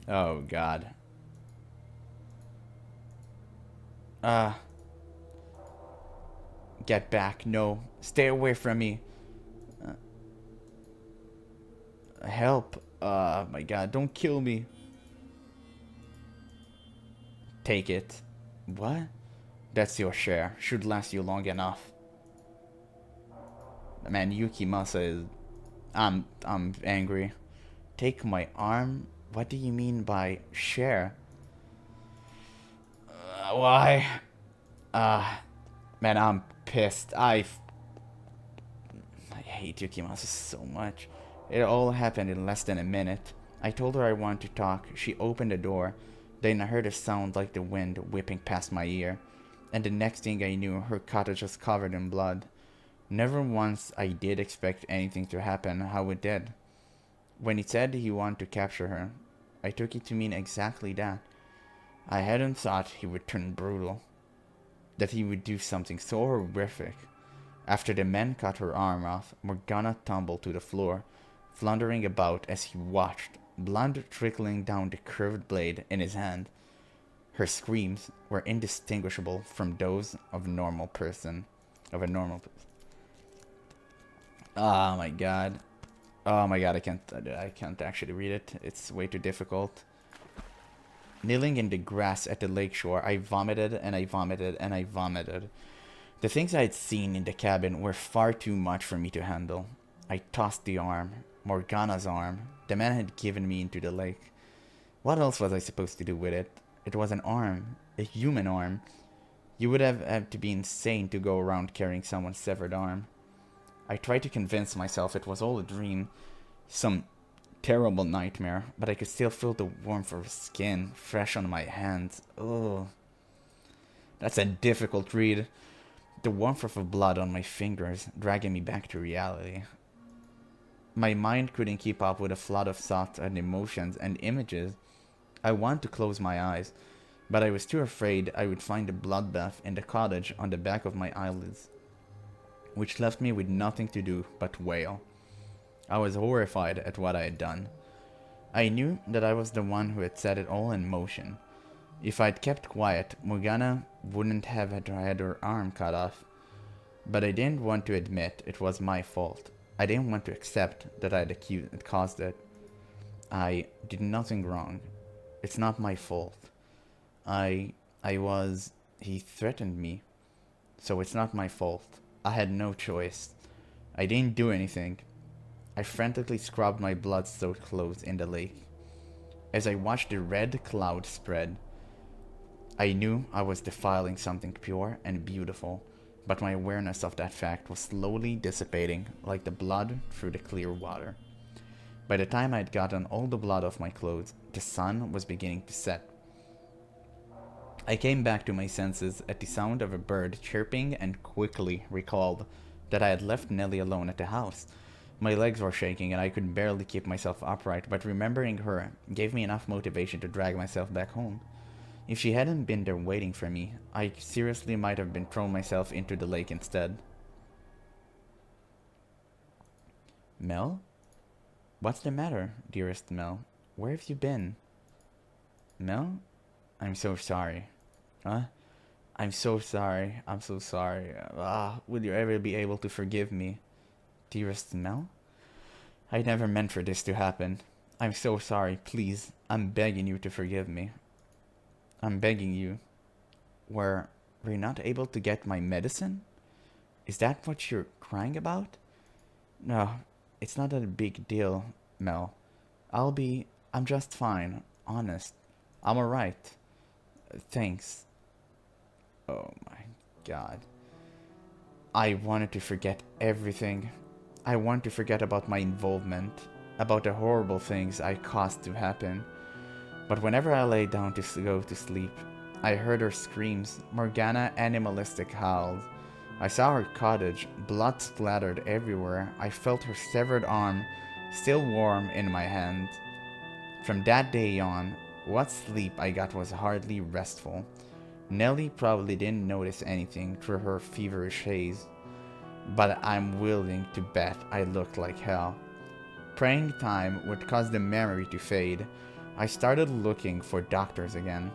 Oh, God. Uh, get back. No. Stay away from me. Help. My God. Don't kill me. Take it. What? That's your share. Should last you long enough. Man, Yukimasa is... I'm angry. Take my arm? What do you mean by share? Why? Uh, man, I'm pissed. I hate Yukimasa so much. It all happened in less than a minute. I told her I wanted to talk. She opened the door. Then I heard a sound like the wind whipping past my ear. And the next thing I knew, her cottage was covered in blood. Never once I did expect anything to happen how it did. When he said he wanted to capture her, I took it to mean exactly that. I hadn't thought he would turn brutal. That he would do something so horrific. After the men cut her arm off, Morgana tumbled to the floor, floundering about as he watched, blood trickling down the curved blade in his hand. Her screams were indistinguishable from those of a normal person. Oh my god. Oh my god, I can't actually read it. It's way too difficult. Kneeling in the grass at the lakeshore, I vomited and I vomited and I vomited. The things I had seen in the cabin were far too much for me to handle. I tossed the arm, Morgana's arm, the man had given me into the lake. What else was I supposed to do with it? It was an arm, a human arm. You would have had to be insane to go around carrying someone's severed arm. I tried to convince myself it was all a dream, some terrible nightmare, but I could still feel the warmth of her skin fresh on my hands. Ugh. That's a difficult read. The warmth of her blood on my fingers, dragging me back to reality. My mind couldn't keep up with a flood of thoughts and emotions and images. I wanted to close my eyes, but I was too afraid I would find the bloodbath in the cottage on the back of my eyelids, which left me with nothing to do but wail. I was horrified at what I had done. I knew that I was the one who had set it all in motion. If I'd kept quiet, Morgana wouldn't have had her arm cut off. But I didn't want to admit it was my fault. I didn't want to accept that I had caused it. I did nothing wrong. It's not my fault. He threatened me. So it's not my fault. I had no choice. I didn't do anything. I frantically scrubbed my blood-soaked clothes in the lake. As I watched the red cloud spread, I knew I was defiling something pure and beautiful, but my awareness of that fact was slowly dissipating like the blood through the clear water. By the time I had gotten all the blood off my clothes, the sun was beginning to set. I came back to my senses at the sound of a bird chirping and quickly recalled that I had left Nellie alone at the house. My legs were shaking and I could barely keep myself upright, but remembering her gave me enough motivation to drag myself back home. If she hadn't been there waiting for me, I seriously might have been thrown myself into the lake instead. Mel? What's the matter, dearest Mel? Where have you been? Mel? I'm so sorry. Huh? I'm so sorry. I'm so sorry. Will you ever be able to forgive me? Dearest Mel? I never meant for this to happen. I'm so sorry. Please, I'm begging you to forgive me. I'm begging you. Were you not able to get my medicine? Is that what you're crying about? No, it's not a big deal, Mel. I'm just fine, honest. I'm alright. Thanks. Oh my god. I wanted to forget everything. I wanted to forget about my involvement, about the horrible things I caused to happen. But whenever I lay down to go to sleep, I heard her screams, Morgana animalistic howls. I saw her cottage, blood splattered everywhere. I felt her severed arm still warm in my hand. From that day on, what sleep I got was hardly restful. Nellie probably didn't notice anything through her feverish haze, but I'm willing to bet I looked like hell. Praying time would cause the memory to fade. I started looking for doctors again.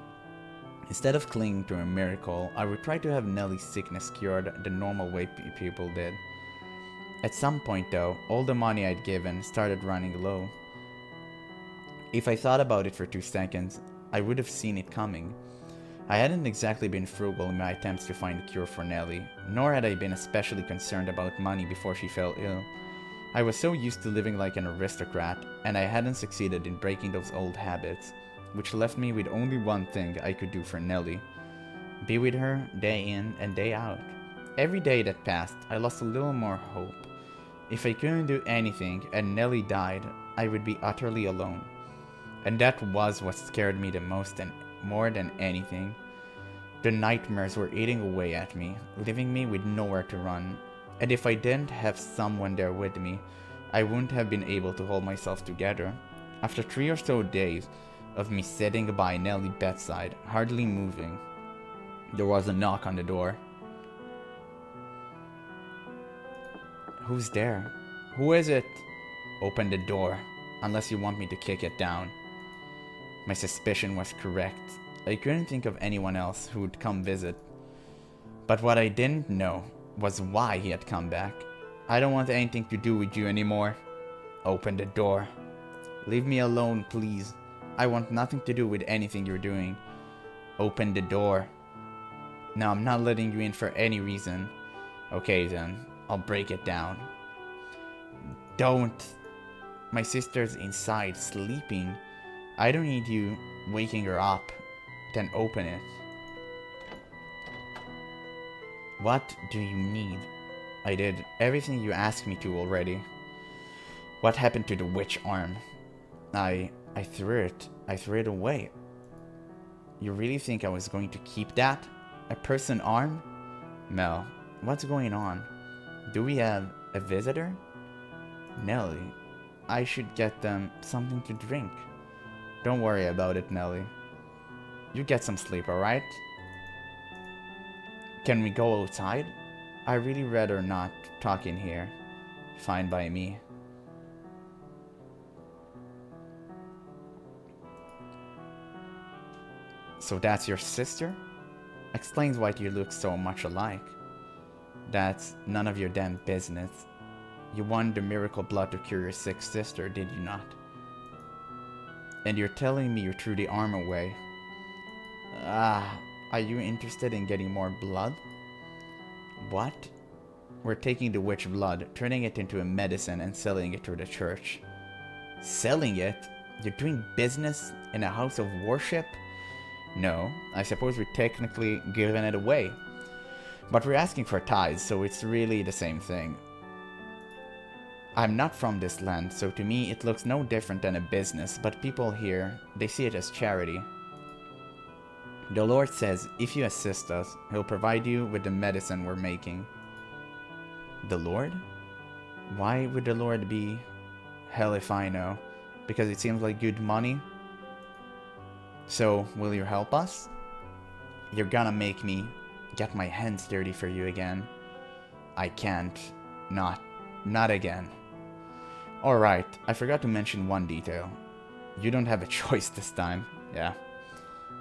Instead of clinging to a miracle, I would try to have Nellie's sickness cured the normal way people did. At some point, though, all the money I'd given started running low. If I thought about it for 2 seconds, I would have seen it coming. I hadn't exactly been frugal in my attempts to find a cure for Nellie, nor had I been especially concerned about money before she fell ill. I was so used to living like an aristocrat, and I hadn't succeeded in breaking those old habits, which left me with only one thing I could do for Nellie: be with her day in and day out. Every day that passed, I lost a little more hope. If I couldn't do anything and Nellie died, I would be utterly alone. And that was what scared me the most and more than anything. The nightmares were eating away at me, leaving me with nowhere to run. And if I didn't have someone there with me, I wouldn't have been able to hold myself together. After 3 or so days of me sitting by Nellie's bedside, hardly moving, there was a knock on the door. Who's there? Who is it? Open the door, unless you want me to kick it down. My suspicion was correct. I couldn't think of anyone else who would come visit. But what I didn't know was why he had come back. I don't want anything to do with you anymore. Open the door. Leave me alone, please. I want nothing to do with anything you're doing. Open the door. No, I'm not letting you in for any reason. Okay then, I'll break it down. Don't. My sister's inside, sleeping. I don't need you waking her up. Then open it. What do you need? I did everything you asked me to already. What happened to the witch arm? I threw it. I threw it away. You really think I was going to keep that? A person arm? Mel, what's going on? Do we have a visitor? Nellie, I should get them something to drink. Don't worry about it, Nellie. You get some sleep, alright? Can we go outside? I really rather not talk in here. Fine by me. So that's your sister? Explains why you look so much alike. That's none of your damn business. You wanted the miracle blood to cure your sick sister, did you not? And you're telling me you threw the arm away. Are you interested in getting more blood? What? We're taking the witch blood, turning it into a medicine and selling it to the church. Selling it? You're doing business in a house of worship? No, I suppose we're technically giving it away. But we're asking for tithes, so it's really the same thing. I'm not from this land, so to me it looks no different than a business, but people here, they see it as charity. The Lord says, if you assist us, He'll provide you with the medicine we're making. The Lord? Why would the Lord be? Hell if I know. Because it seems like good money? So, will you help us? You're gonna make me get my hands dirty for you again. I can't. Not again. Alright, I forgot to mention one detail. You don't have a choice this time. Yeah.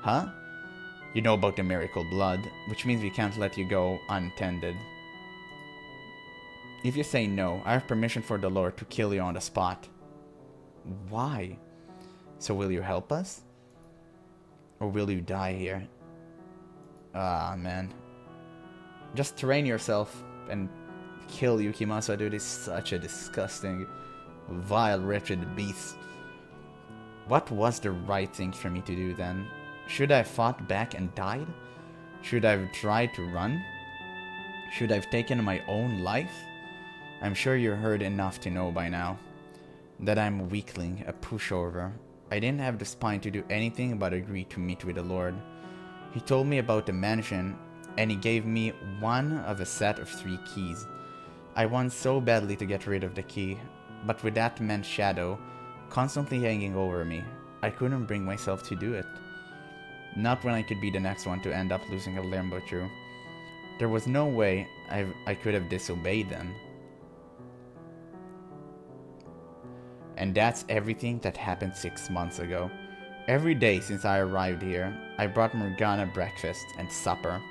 Huh? You know about the miracle blood, which means we can't let you go untended. If you say no, I have permission for the Lord to kill you on the spot. Why? So will you help us? Or will you die here? Ah, man. Just train yourself and kill Yukimasa, dude. Is such a disgusting, vile, wretched beast. What was the right thing for me to do then? Should I have fought back and died? Should I have tried to run? Should I have taken my own life? I'm sure you heard enough to know by now that I'm a weakling, a pushover. I didn't have the spine to do anything but agree to meet with the Lord. He told me about the mansion, and he gave me one of a set of 3 keys. I want so badly to get rid of the key. but with that man's shadow constantly hanging over me, I couldn't bring myself to do it. Not when I could be the next one to end up losing a limb or two. There was no way I could have disobeyed them. And that's everything that happened 6 months ago. Every day since I arrived here, I brought Morgana breakfast and supper.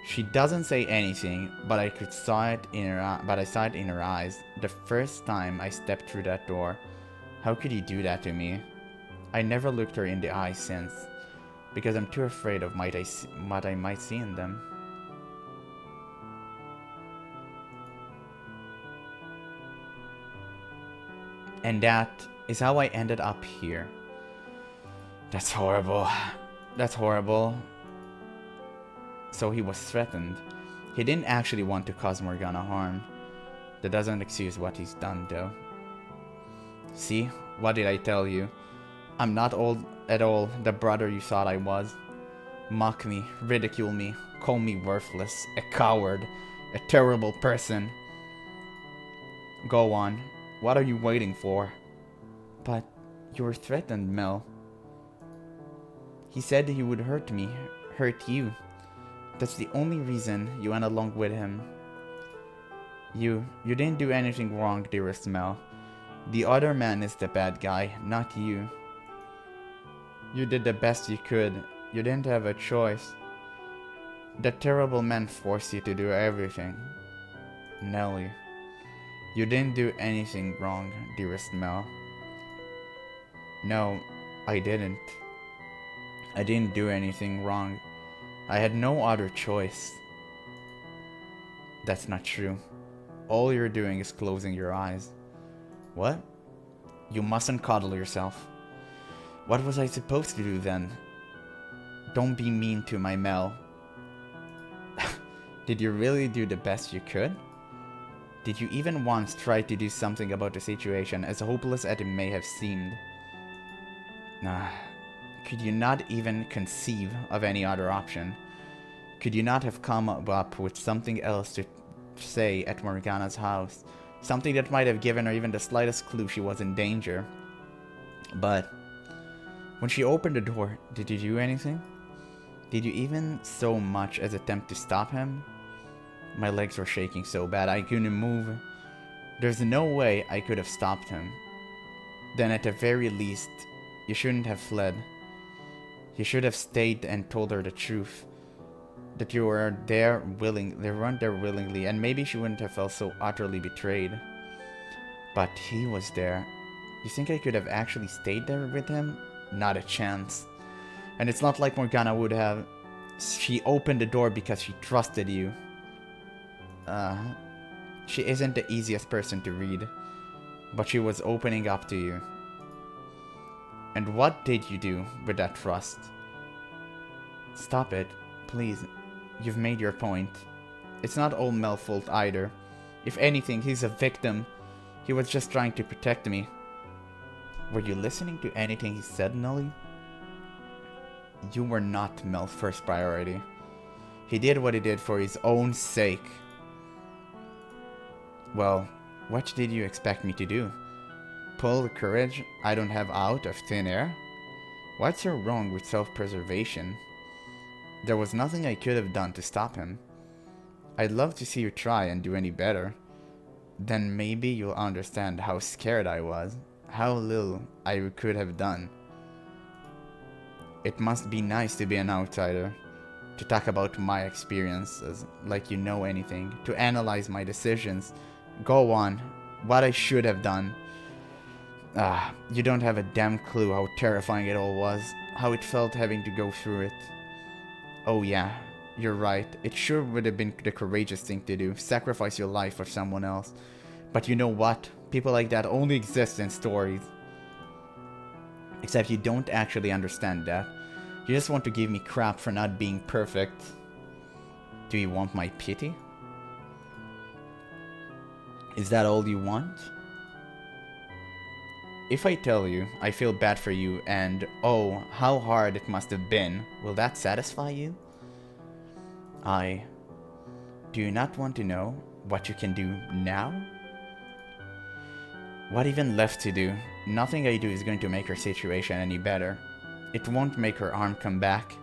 She doesn't say anything, but I saw it in her eyes the first time I stepped through that door. How could you do that to me? I never looked her in the eyes since, because I'm too afraid of what I might see in them. And that is how I ended up here. That's horrible. That's horrible. So he was threatened. He didn't actually want to cause Morgana harm. That doesn't excuse what he's done, though. See? What did I tell you? I'm not at all the brother you thought I was. Mock me, ridicule me, call me worthless, a coward, a terrible person. Go on. What are you waiting for? But you were threatened, Mel. He said he would hurt me, hurt you. That's the only reason you went along with him. You didn't do anything wrong, dearest Mel. The other man is the bad guy, not you. You did the best you could. You didn't have a choice. That terrible man forced you to do everything. Nellie, you didn't do anything wrong, dearest Mel. No, I didn't. I didn't do anything wrong. I had no other choice. That's not true. All you're doing is closing your eyes. What? You mustn't coddle yourself. What was I supposed to do then? Don't be mean to my Mel. Did you really do the best you could? Did you even once try to do something about the situation, as hopeless as it may have seemed? Nah. Could you not even conceive of any other option? Could you not have come up with something else to say at Morgana's house? Something that might have given her even the slightest clue she was in danger. But when she opened the door, did you do anything? Did you even so much as attempt to stop him? My legs were shaking so bad I couldn't move. There's no way I could have stopped him. Then at the very least, you shouldn't have fled. You should have stayed and told her the truth. That you were there they weren't there willingly, and maybe she wouldn't have felt so utterly betrayed. But he was there. You think I could have actually stayed there with him? Not a chance. And it's not like Morgana would have. She opened the door because she trusted you. She isn't the easiest person to read. But she was opening up to you. And what did you do with that trust? Stop it, please. You've made your point. It's not all Mel's fault either. If anything, he's a victim. He was just trying to protect me. Were you listening to anything he said, Nellie? You were not Mel's first priority. He did what he did for his own sake. Well, what did you expect me to do? Pull the courage I don't have out of thin air? What's so wrong with self-preservation? There was nothing I could have done to stop him. I'd love to see you try and do any better. Then maybe you'll understand how scared I was, how little I could have done. It must be nice to be an outsider, to talk about my experiences like you know anything, to analyze my decisions. Go on, what I should have done. You don't have a damn clue how terrifying it all was, how it felt having to go through it. Oh yeah, you're right. It sure would have been the courageous thing to do, sacrifice your life for someone else. But you know what? People like that only exist in stories. Except you don't actually understand that. You just want to give me crap for not being perfect. Do you want my pity? Is that all you want? If I tell you I feel bad for you and, oh, how hard it must have been, will that satisfy you? Do you not want to know what you can do now? What even left to do? Nothing I do is going to make her situation any better. It won't make her arm come back.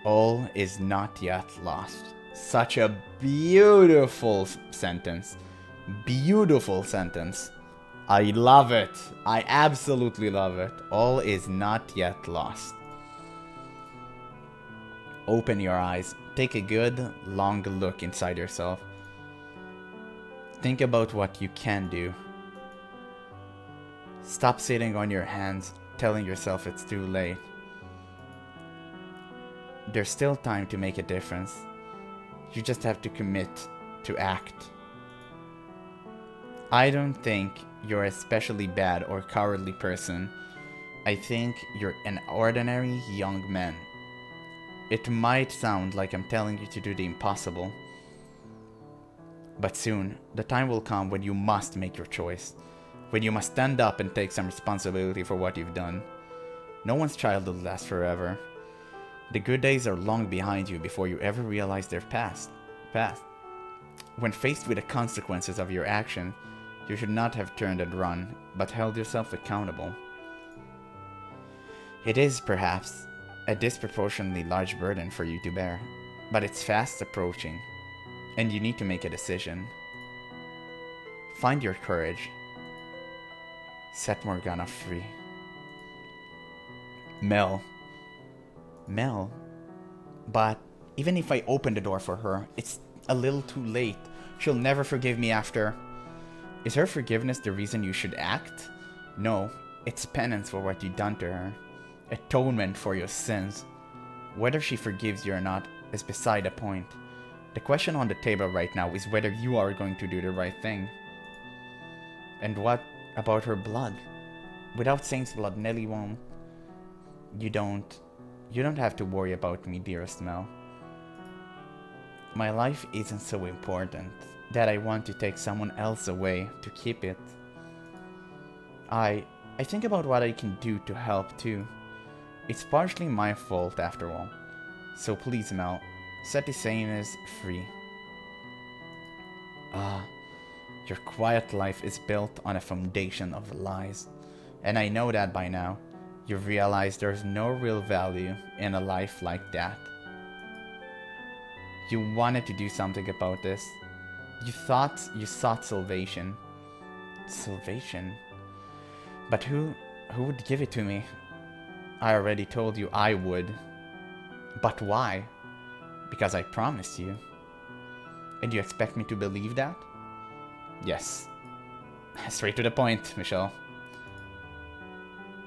All is not yet lost. Such a beautiful sentence. Beautiful sentence. I love it. I absolutely love it. All is not yet lost. Open your eyes. Take a good, long look inside yourself. Think about what you can do. Stop sitting on your hands, telling yourself it's too late. There's still time to make a difference. You just have to commit to act. I don't think you're a especially bad or cowardly person. I think you're an ordinary young man. It might sound like I'm telling you to do the impossible. But soon, the time will come when you must make your choice. When you must stand up and take some responsibility for what you've done. No one's childhood lasts forever. The good days are long behind you before you ever realize they're past. When faced with the consequences of your action, you should not have turned and run, but held yourself accountable. It is, perhaps, a disproportionately large burden for you to bear, but it's fast approaching, and you need to make a decision. Find your courage. Set Morgana free. Mel. But even if I open the door for her, it's a little too late. She'll never forgive me after. Is her forgiveness the reason you should act? No, it's penance for what you've done to her. Atonement for your sins. Whether she forgives you or not is beside the point. The question on the table right now is whether you are going to do the right thing. And what about her blood? Without Saint's blood, Nelly won't. You don't have to worry about me, dearest Mel. My life isn't so important that I want to take someone else away to keep it. I think about what I can do to help too. It's partially my fault after all. So please, Mel, set the Saints free. Your quiet life is built on a foundation of lies. And I know that by now. You've realized there's no real value in a life like that. You wanted to do something about this. You thought you sought salvation. Salvation? But who would give it to me? I already told you I would. But why? Because I promised you. And you expect me to believe that? Yes. Straight to the point, Michelle.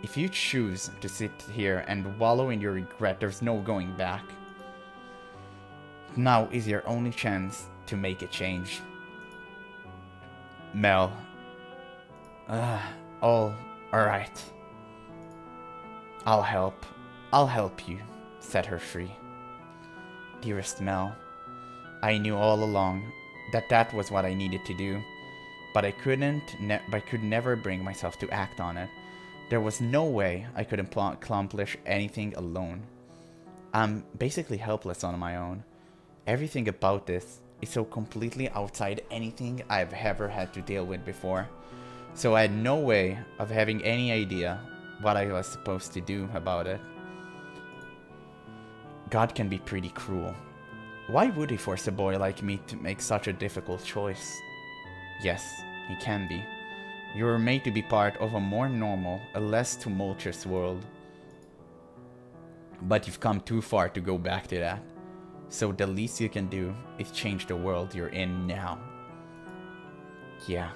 If you choose to sit here and wallow in your regret, there's no going back. Now is your only chance to make a change. Mel. Alright. I'll help you set her free. Dearest Mel, I knew all along that was what I needed to do, but I could never bring myself to act on it. There was no way I could accomplish anything alone. I'm basically helpless on my own. Everything about this is so completely outside anything I've ever had to deal with before. So I had no way of having any idea what I was supposed to do about it. God can be pretty cruel. Why would he force a boy like me to make such a difficult choice? Yes, he can be. You were made to be part of a more normal, a less tumultuous world. But you've come too far to go back to that. So the least you can do is change the world you're in now. Yeah,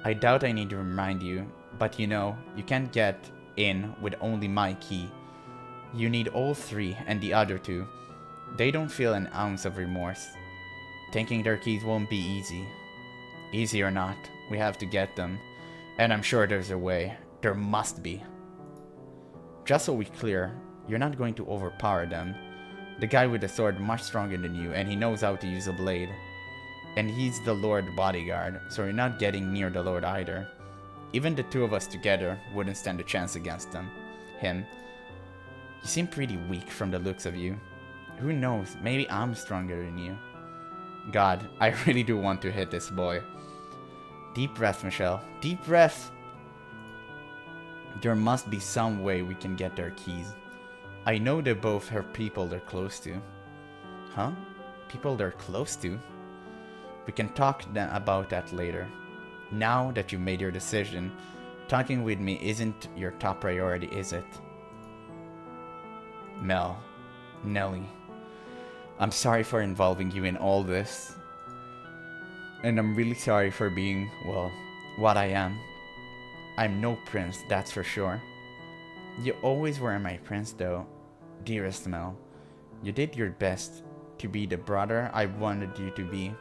I doubt I need to remind you, but you know, you can't get in with only my key. You need all three and the other two. They don't feel an ounce of remorse. Taking their keys won't be easy. Easy or not, we have to get them. And I'm sure there's a way. There must be. Just so we're clear, you're not going to overpower them. The guy with the sword much stronger than you, and he knows how to use a blade. And he's the Lord bodyguard, so you're not getting near the Lord either. Even the two of us together wouldn't stand a chance against him. You seem pretty weak from the looks of you. Who knows, maybe I'm stronger than you. God, I really do want to hit this boy. Deep breath, Michelle. Deep breath! There must be some way we can get their keys. I know they both have people they're close to. Huh? People they're close to? We can talk about that later. Now that you've made your decision, talking with me isn't your top priority, is it? Mel. Nelly. I'm sorry for involving you in all this. And I'm really sorry for being, well, what I am. I'm no prince, that's for sure. You always were my prince though, dearest Mel. You did your best to be the brother I wanted you to be.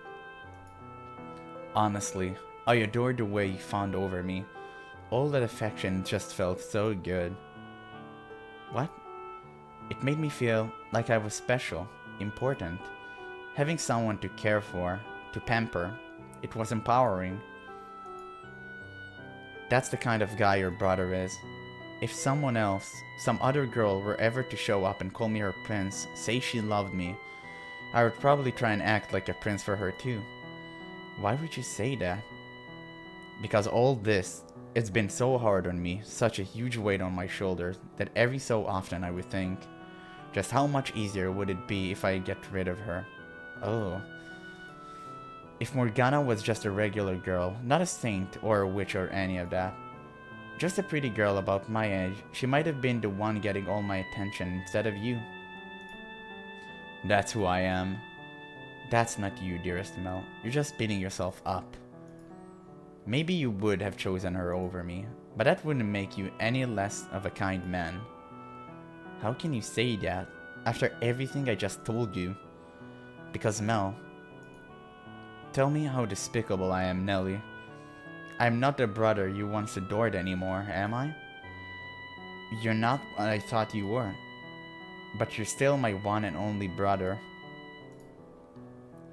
Honestly, I adored the way you fawned over me. All that affection just felt so good. What? It made me feel like I was special, important. Having someone to care for, to pamper, it was empowering. That's the kind of guy your brother is. If someone else, some other girl were ever to show up and call me her prince, say she loved me, I would probably try and act like a prince for her too. Why would you say that? Because all this, it's been so hard on me, such a huge weight on my shoulders, that every so often I would think, just how much easier would it be if I get rid of her? Oh. If Morgana was just a regular girl, not a saint or a witch or any of that, just a pretty girl about my age, she might have been the one getting all my attention instead of you. That's who I am. That's not you, dearest Mel. You're just beating yourself up. Maybe you would have chosen her over me, but that wouldn't make you any less of a kind man. How can you say that after everything I just told you? Because Mel, tell me how despicable I am, Nelly. I'm not the brother you once adored anymore, am I? You're not what I thought you were, but you're still my one and only brother.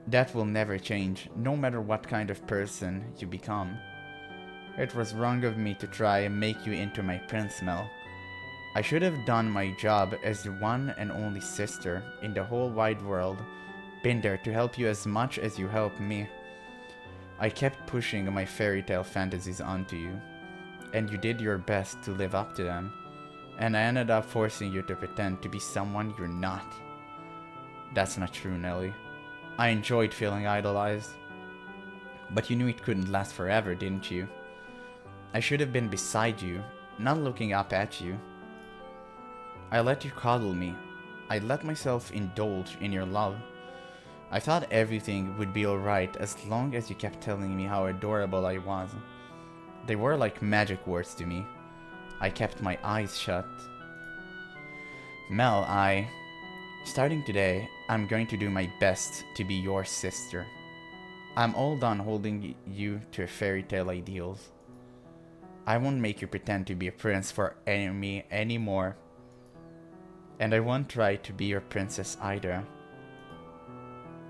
That will never change, no matter what kind of person you become. It was wrong of me to try and make you into my prince, Mel. I should have done my job as the one and only sister in the whole wide world, been there to help you as much as you helped me. I kept pushing my fairy tale fantasies onto you, and you did your best to live up to them, and I ended up forcing you to pretend to be someone you're not. That's not true, Nelly. I enjoyed feeling idolized, but you knew it couldn't last forever, didn't you? I should have been beside you, not looking up at you. I let you coddle me. I let myself indulge in your love. I thought everything would be alright as long as you kept telling me how adorable I was. They were like magic words to me. I kept my eyes shut. Mel, starting today, I'm going to do my best to be your sister. I'm all done holding you to fairy tale ideals. I won't make you pretend to be a prince for me anymore. And I won't try to be your princess either.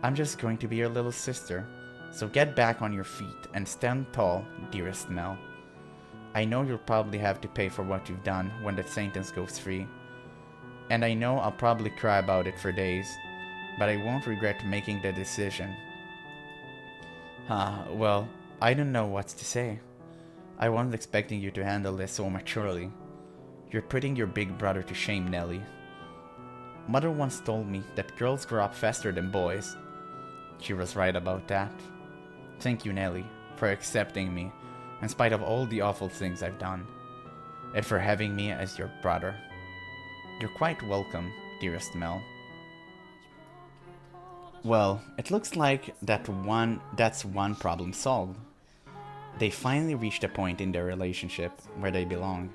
I'm just going to be your little sister. So get back on your feet and stand tall, dearest Mel. I know you'll probably have to pay for what you've done when that sentence goes free. And I know I'll probably cry about it for days, but I won't regret making the decision. Well, I don't know what to say. I wasn't expecting you to handle this so maturely. You're putting your big brother to shame, Nelly. Mother once told me that girls grow up faster than boys. She was right about that. Thank you, Nelly, for accepting me, in spite of all the awful things I've done, and for having me as your brother. You're quite welcome, dearest Mel. Well, it looks like that's one problem solved. They finally reached a point in their relationship where they belong.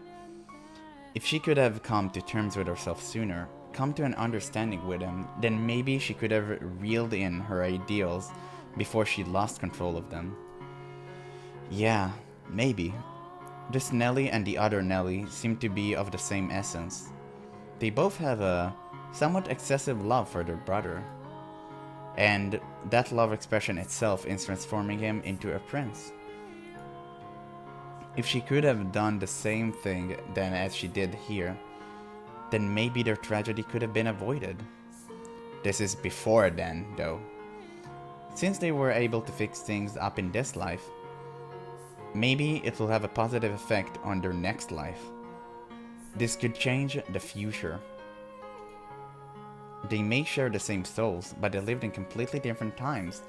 If she could have come to terms with herself sooner, come to an understanding with him, then maybe she could have reeled in her ideals before she lost control of them. Yeah, maybe. This Nelly and the other Nelly seem to be of the same essence. They both have a somewhat excessive love for their brother. And that love expression itself is transforming him into a prince. If she could have done the same thing then as she did here, then maybe their tragedy could have been avoided. This is before then, though. Since they were able to fix things up in this life, Maybe it will have a positive effect on their next life. This could change the future. They may share the same souls, but they lived in completely different times.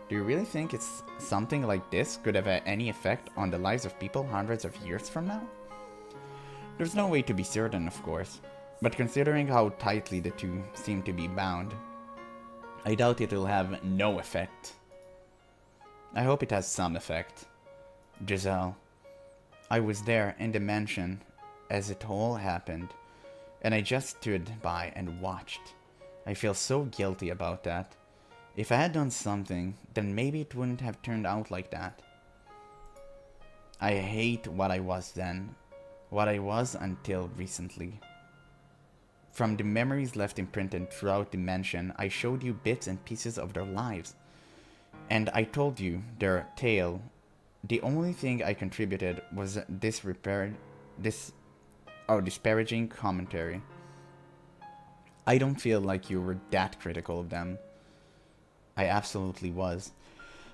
Do you really think something like this could have any effect on the lives of people hundreds of years from now? There's no way to be certain, of course, but considering how tightly the two seem to be bound, I doubt it will have no effect. I hope it has some effect. Giselle, I was there in the mansion as it all happened, and I just stood by and watched. I feel so guilty about that. If I had done something, then maybe it wouldn't have turned out like that. I hate what I was then, what I was until recently. From the memories left imprinted throughout the mansion, I showed you bits and pieces of their lives. And I told you their tale. The only thing I contributed was disparaging commentary. I don't feel like you were that critical of them. I absolutely was.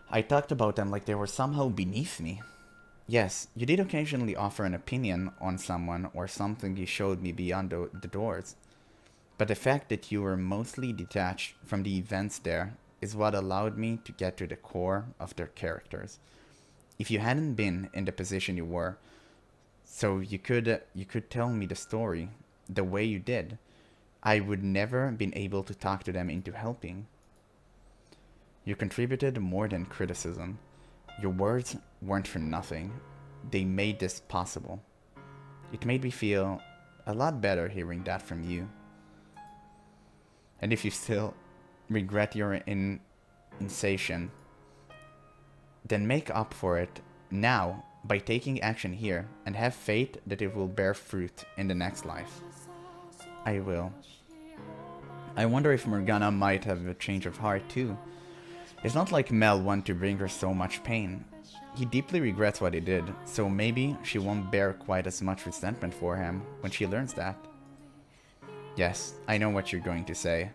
I talked about them like they were somehow beneath me. Yes, you did occasionally offer an opinion on someone or something you showed me beyond the doors. But the fact that you were mostly detached from the events there is what allowed me to get to the core of their characters. If you hadn't been in the position you were, so you could tell me the story the way you did, I would never been able to talk to them into helping. You contributed more than criticism. Your words weren't for nothing. They made this possible. It made me feel a lot better hearing that from you. And if you still regret your initiation, then make up for it now by taking action here and have faith that it will bear fruit in the next life. I will. I wonder if Morgana might have a change of heart too. It's not like Mel wanted to bring her so much pain. He deeply regrets what he did, so maybe she won't bear quite as much resentment for him when she learns that. Yes, I know what you're going to say.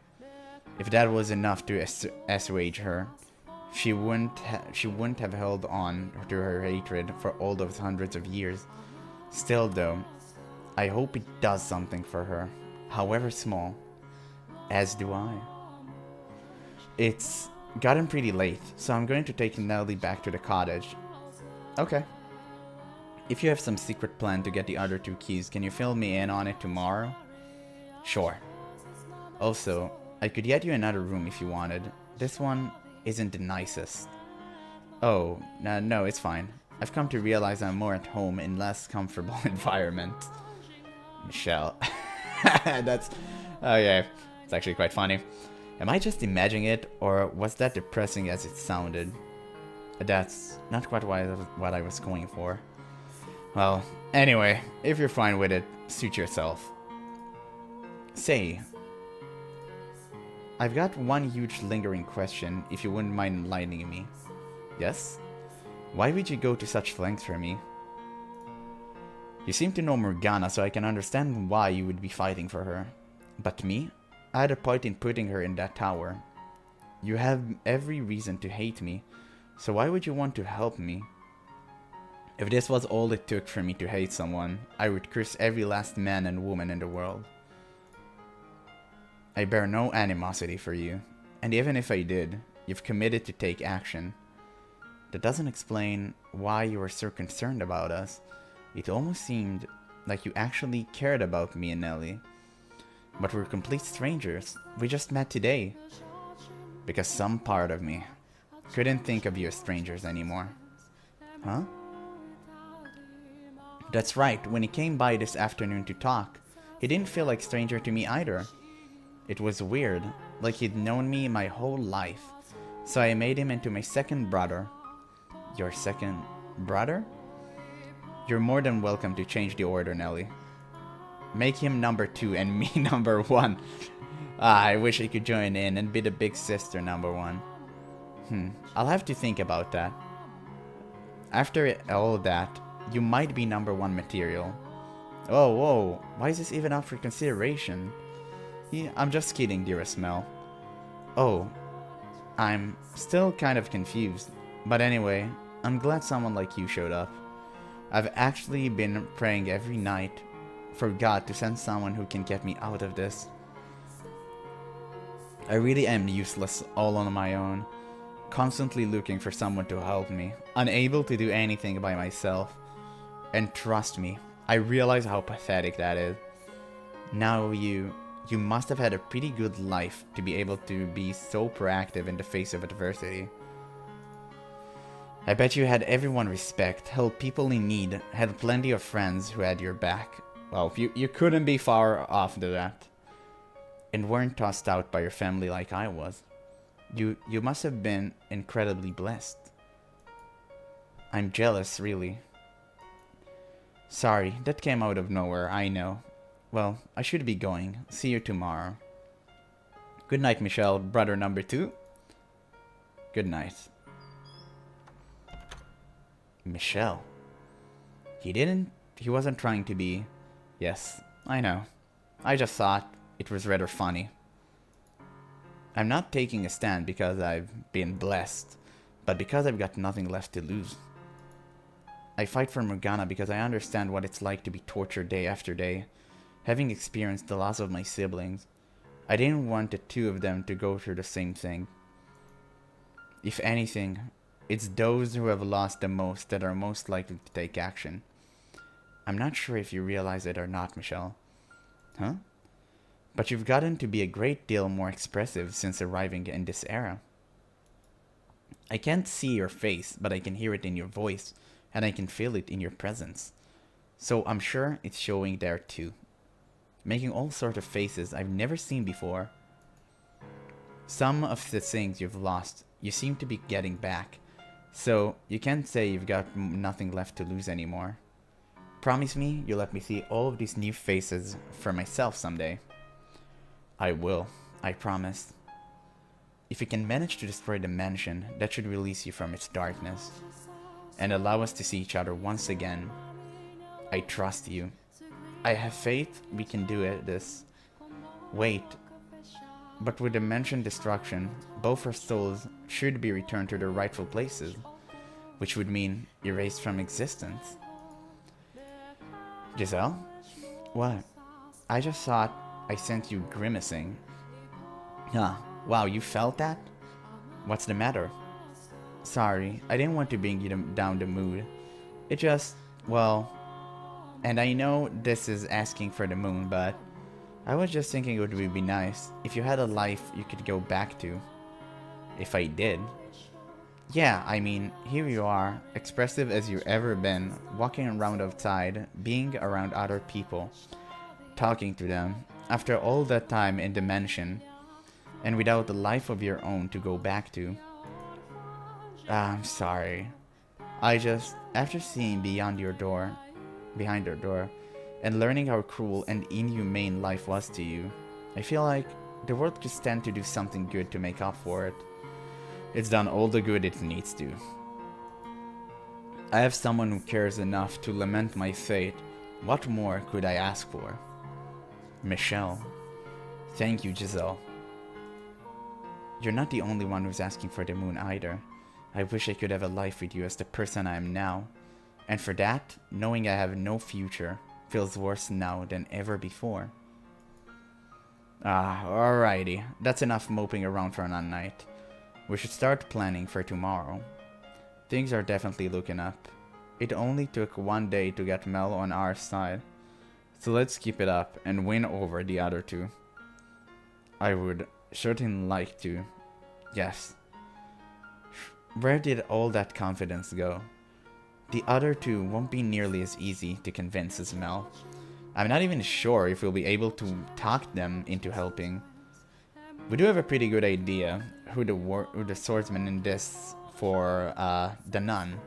If that was enough to assuage her, she wouldn't have held on to her hatred for all those hundreds of years. Still though, I hope it does something for her, however small. As do I. It's gotten pretty late, so I'm going to take Nelly back to the cottage. Okay. If you have some secret plan to get the other 2 keys, can you fill me in on it tomorrow? Sure. Also, I could get you another room if you wanted. This one isn't the nicest. Oh, no, it's fine. I've come to realize I'm more at home in less comfortable environment. Michelle. That's... okay. It's actually quite funny. Am I just imagining it, or was that depressing as it sounded? That's not quite what I was going for. Well, anyway, if you're fine with it, suit yourself. Say, I've got one huge lingering question, if you wouldn't mind enlightening me. Yes? Why would you go to such lengths for me? You seem to know Morgana, so I can understand why you would be fighting for her. But me? I had a part in putting her in that tower. You have every reason to hate me, so why would you want to help me? If this was all it took for me to hate someone, I would curse every last man and woman in the world. I bear no animosity for you, and even if I did, you've committed to take action. That doesn't explain why you were so concerned about us. It almost seemed like you actually cared about me and Nelly. But we're complete strangers. We just met today. Because some part of me couldn't think of you as strangers anymore. Huh? That's right, when he came by this afternoon to talk, he didn't feel like a stranger to me either. It was weird, like he'd known me my whole life. So I made him into my second brother. Your second brother? You're more than welcome to change the order, Nelly. Make him number 2 and me number 1. I wish I could join in and be the big sister number 1. I'll have to think about that. After all that, you might be number 1 material. Oh, whoa, why is this even up for consideration? Yeah, I'm just kidding, dearest Mel. Oh, I'm still kind of confused. But anyway, I'm glad someone like you showed up. I've actually been praying every night for God to send someone who can get me out of this. I really am useless all on my own, constantly looking for someone to help me, unable to do anything by myself. And trust me, I realize how pathetic that is. Now you must have had a pretty good life to be able to be so proactive in the face of adversity. I bet you had everyone respect, helped people in need, had plenty of friends who had your back. Well, you couldn't be far off to that. And weren't tossed out by your family like I was. You must have been incredibly blessed. I'm jealous, really. Sorry, that came out of nowhere, I know. Well, I should be going. See you tomorrow. Good night, Michelle, brother number 2. Good night. Michelle. He wasn't trying to be... Yes, I know. I just thought it was rather funny. I'm not taking a stand because I've been blessed, but because I've got nothing left to lose. I fight for Morgana because I understand what it's like to be tortured day after day, having experienced the loss of my siblings. I didn't want the two of them to go through the same thing. If anything, it's those who have lost the most that are most likely to take action. I'm not sure if you realize it or not, Michelle. Huh? But you've gotten to be a great deal more expressive since arriving in this era. I can't see your face, but I can hear it in your voice, and I can feel it in your presence. So I'm sure it's showing there too. Making all sorts of faces I've never seen before. Some of the things you've lost, you seem to be getting back. So you can't say you've got nothing left to lose anymore. Promise me you'll let me see all of these new faces for myself someday. I will, I promise. If you can manage to destroy the mansion, that should release you from its darkness and allow us to see each other once again. I trust you. I have faith we can do this. Wait, but with the mansion destruction, both our souls should be returned to their rightful places, which would mean erased from existence. Giselle? What? I just thought I sent you grimacing. Huh, wow, you felt that? What's the matter? Sorry, I didn't want to bring you down the mood. It just, well... And I know this is asking for the moon, but... I was just thinking it would be nice if you had a life you could go back to. If I did. Yeah, I mean, here you are, expressive as you've ever been, walking around outside, being around other people, talking to them, after all that time in the mansion, and without a life of your own to go back to. I'm sorry. I just, after seeing behind your door, and learning how cruel and inhumane life was to you, I feel like the world could stand to do something good to make up for it. It's done all the good it needs to. I have someone who cares enough to lament my fate. What more could I ask for? Michelle. Thank you, Giselle. You're not the only one who's asking for the moon either. I wish I could have a life with you as the person I am now. And for that, knowing I have no future feels worse now than ever before. Alrighty. That's enough moping around for one night. We should start planning for tomorrow. Things are definitely looking up. It only took one day to get Mel on our side. So let's keep it up and win over the other two. I would certainly like to. Yes. Where did all that confidence go? The other two won't be nearly as easy to convince as Mel. I'm not even sure if we'll be able to talk them into helping. We do have a pretty good idea who the swordsman in this for the nun.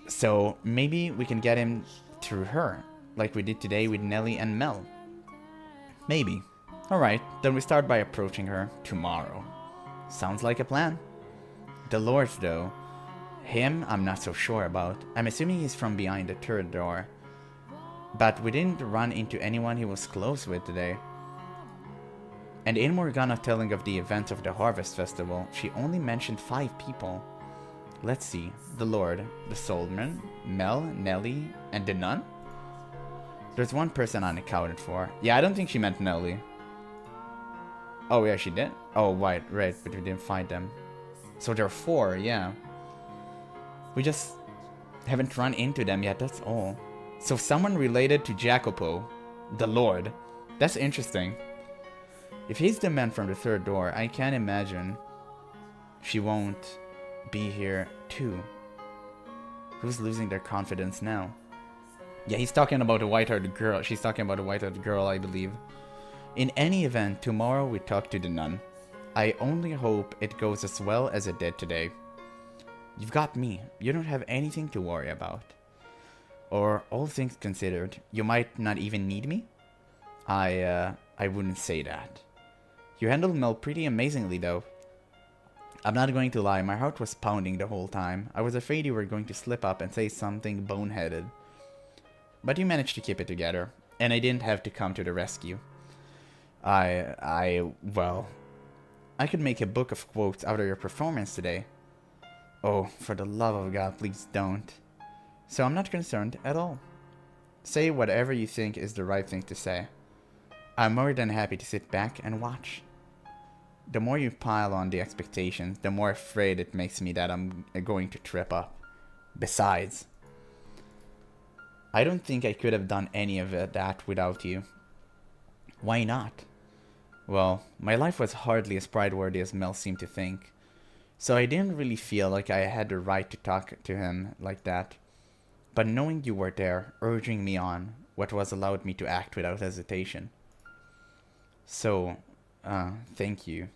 So maybe we can get him through her, like we did today with Nelly and Mel. Maybe. Alright, then we start by approaching her tomorrow. Sounds like a plan. Dolores though, him I'm not so sure about. I'm assuming he's from behind the third door. But we didn't run into anyone he was close with today. And in Morgana telling of the event of the Harvest Festival, she only mentioned 5 people. Let's see. The Lord, the Soulman, Mel, Nelly, and the Nun? There's one person unaccounted for. Yeah, I don't think she meant Nelly. Oh, yeah, she did? Oh, right, but we didn't find them. So there are 4, yeah. We just haven't run into them yet, that's all. So someone related to Jacopo, the Lord. That's interesting. If he's the man from the third door, I can't imagine she won't be here too. Who's losing their confidence now? Yeah, he's talking about a white-haired girl. She's talking about a white-haired girl, I believe. In any event, tomorrow we talk to the nun. I only hope it goes as well as it did today. You've got me. You don't have anything to worry about. Or, all things considered, you might not even need me? I wouldn't say that. You handled Mel pretty amazingly, though. I'm not going to lie, my heart was pounding the whole time. I was afraid you were going to slip up and say something boneheaded. But you managed to keep it together, and I didn't have to come to the rescue. Well, I could make a book of quotes out of your performance today. Oh, for the love of God, please don't. So I'm not concerned at all. Say whatever you think is the right thing to say. I'm more than happy to sit back and watch. The more you pile on the expectations, the more afraid it makes me that I'm going to trip up. Besides, I don't think I could have done any of that without you. Why not? Well, my life was hardly as pride-worthy as Mel seemed to think, so I didn't really feel like I had the right to talk to him like that. But knowing you were there, urging me on, what was allowed me to act without hesitation. So, thank you.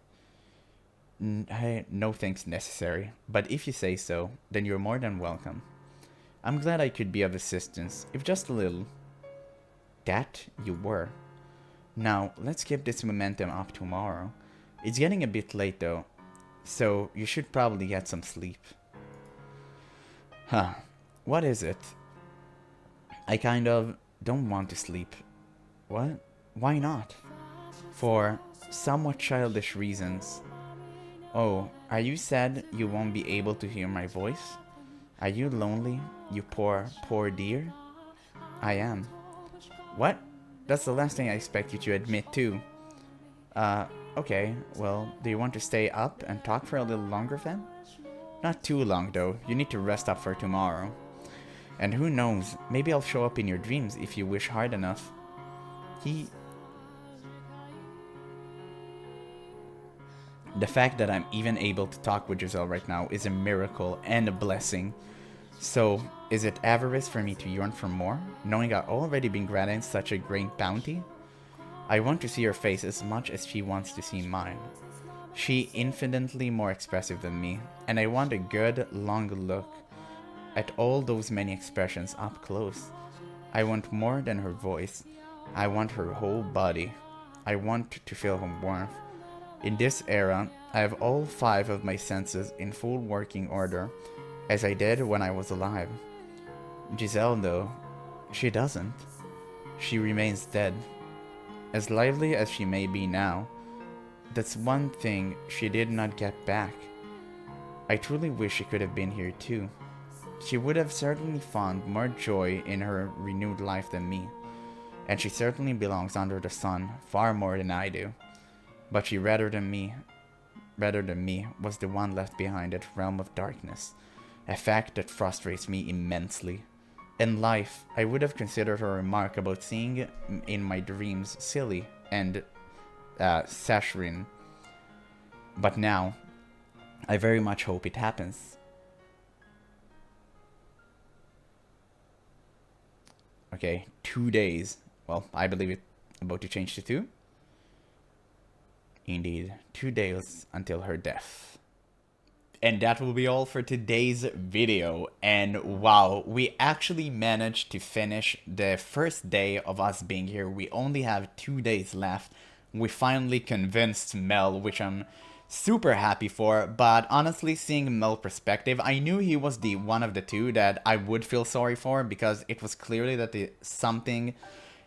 No thanks necessary, but if you say so, then you're more than welcome. I'm glad I could be of assistance, if just a little. That you were. Now, let's keep this momentum up tomorrow. It's getting a bit late though, so you should probably get some sleep. Huh. What is it? I kind of don't want to sleep. What? Why not? For somewhat childish reasons. Oh, are you sad you won't be able to hear my voice? Are you lonely, you poor, poor dear? I am. What? That's the last thing I expect you to admit to. Okay, well, do you want to stay up and talk for a little longer then? Not too long though, you need to rest up for tomorrow. And who knows, maybe I'll show up in your dreams if you wish hard enough. The fact that I'm even able to talk with Giselle right now is a miracle and a blessing. So, is it avarice for me to yearn for more, knowing I've already been granted such a great bounty? I want to see her face as much as she wants to see mine. She infinitely more expressive than me, and I want a good, long look at all those many expressions up close. I want more than her voice. I want her whole body. I want to feel her warmth. In this era, I have all 5 of my senses in full working order, as I did when I was alive. Giselle, though, she doesn't. She remains dead. As lively as she may be now, that's one thing she did not get back. I truly wish she could have been here too. She would have certainly found more joy in her renewed life than me, and she certainly belongs under the sun far more than I do. But she rather than me, was the one left behind that realm of darkness, a fact that frustrates me immensely. In life, I would have considered her remark about seeing in my dreams silly and saccharine. But now, I very much hope it happens. Okay, 2 days. Well, I believe it's about to change to 2. Indeed, 2 days until her death. And that will be all for today's video. And wow, we actually managed to finish the first day of us being here. We only have 2 days left. We finally convinced Mel, which I'm super happy for. But honestly, seeing Mel's perspective, I knew he was the one of the two that I would feel sorry for, because it was clearly that something,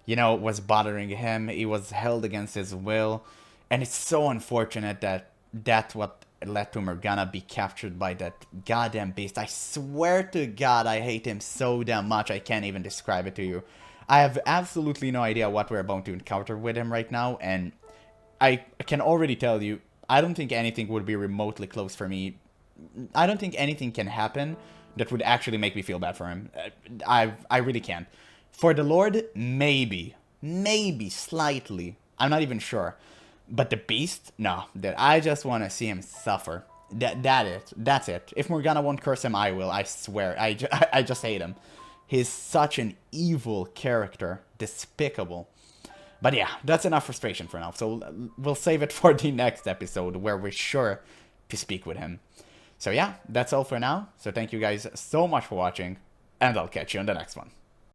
was bothering him. He was held against his will. And it's so unfortunate that that's what let to Morgana be captured by that goddamn beast. I swear to God, I hate him so damn much, I can't even describe it to you. I have absolutely no idea what we're about to encounter with him right now, and I can already tell you, I don't think anything would be remotely close for me. I don't think anything can happen that would actually make me feel bad for him. I really can't. For the Lord, maybe. Maybe, slightly. I'm not even sure. But the Beast? No. That I just want to see him suffer. That's it. If Morgana won't curse him, I will. I swear. I just hate him. He's such an evil character. Despicable. But yeah, that's enough frustration for now. So we'll save it for the next episode where we're sure to speak with him. So yeah, that's all for now. So thank you guys so much for watching, and I'll catch you on the next one.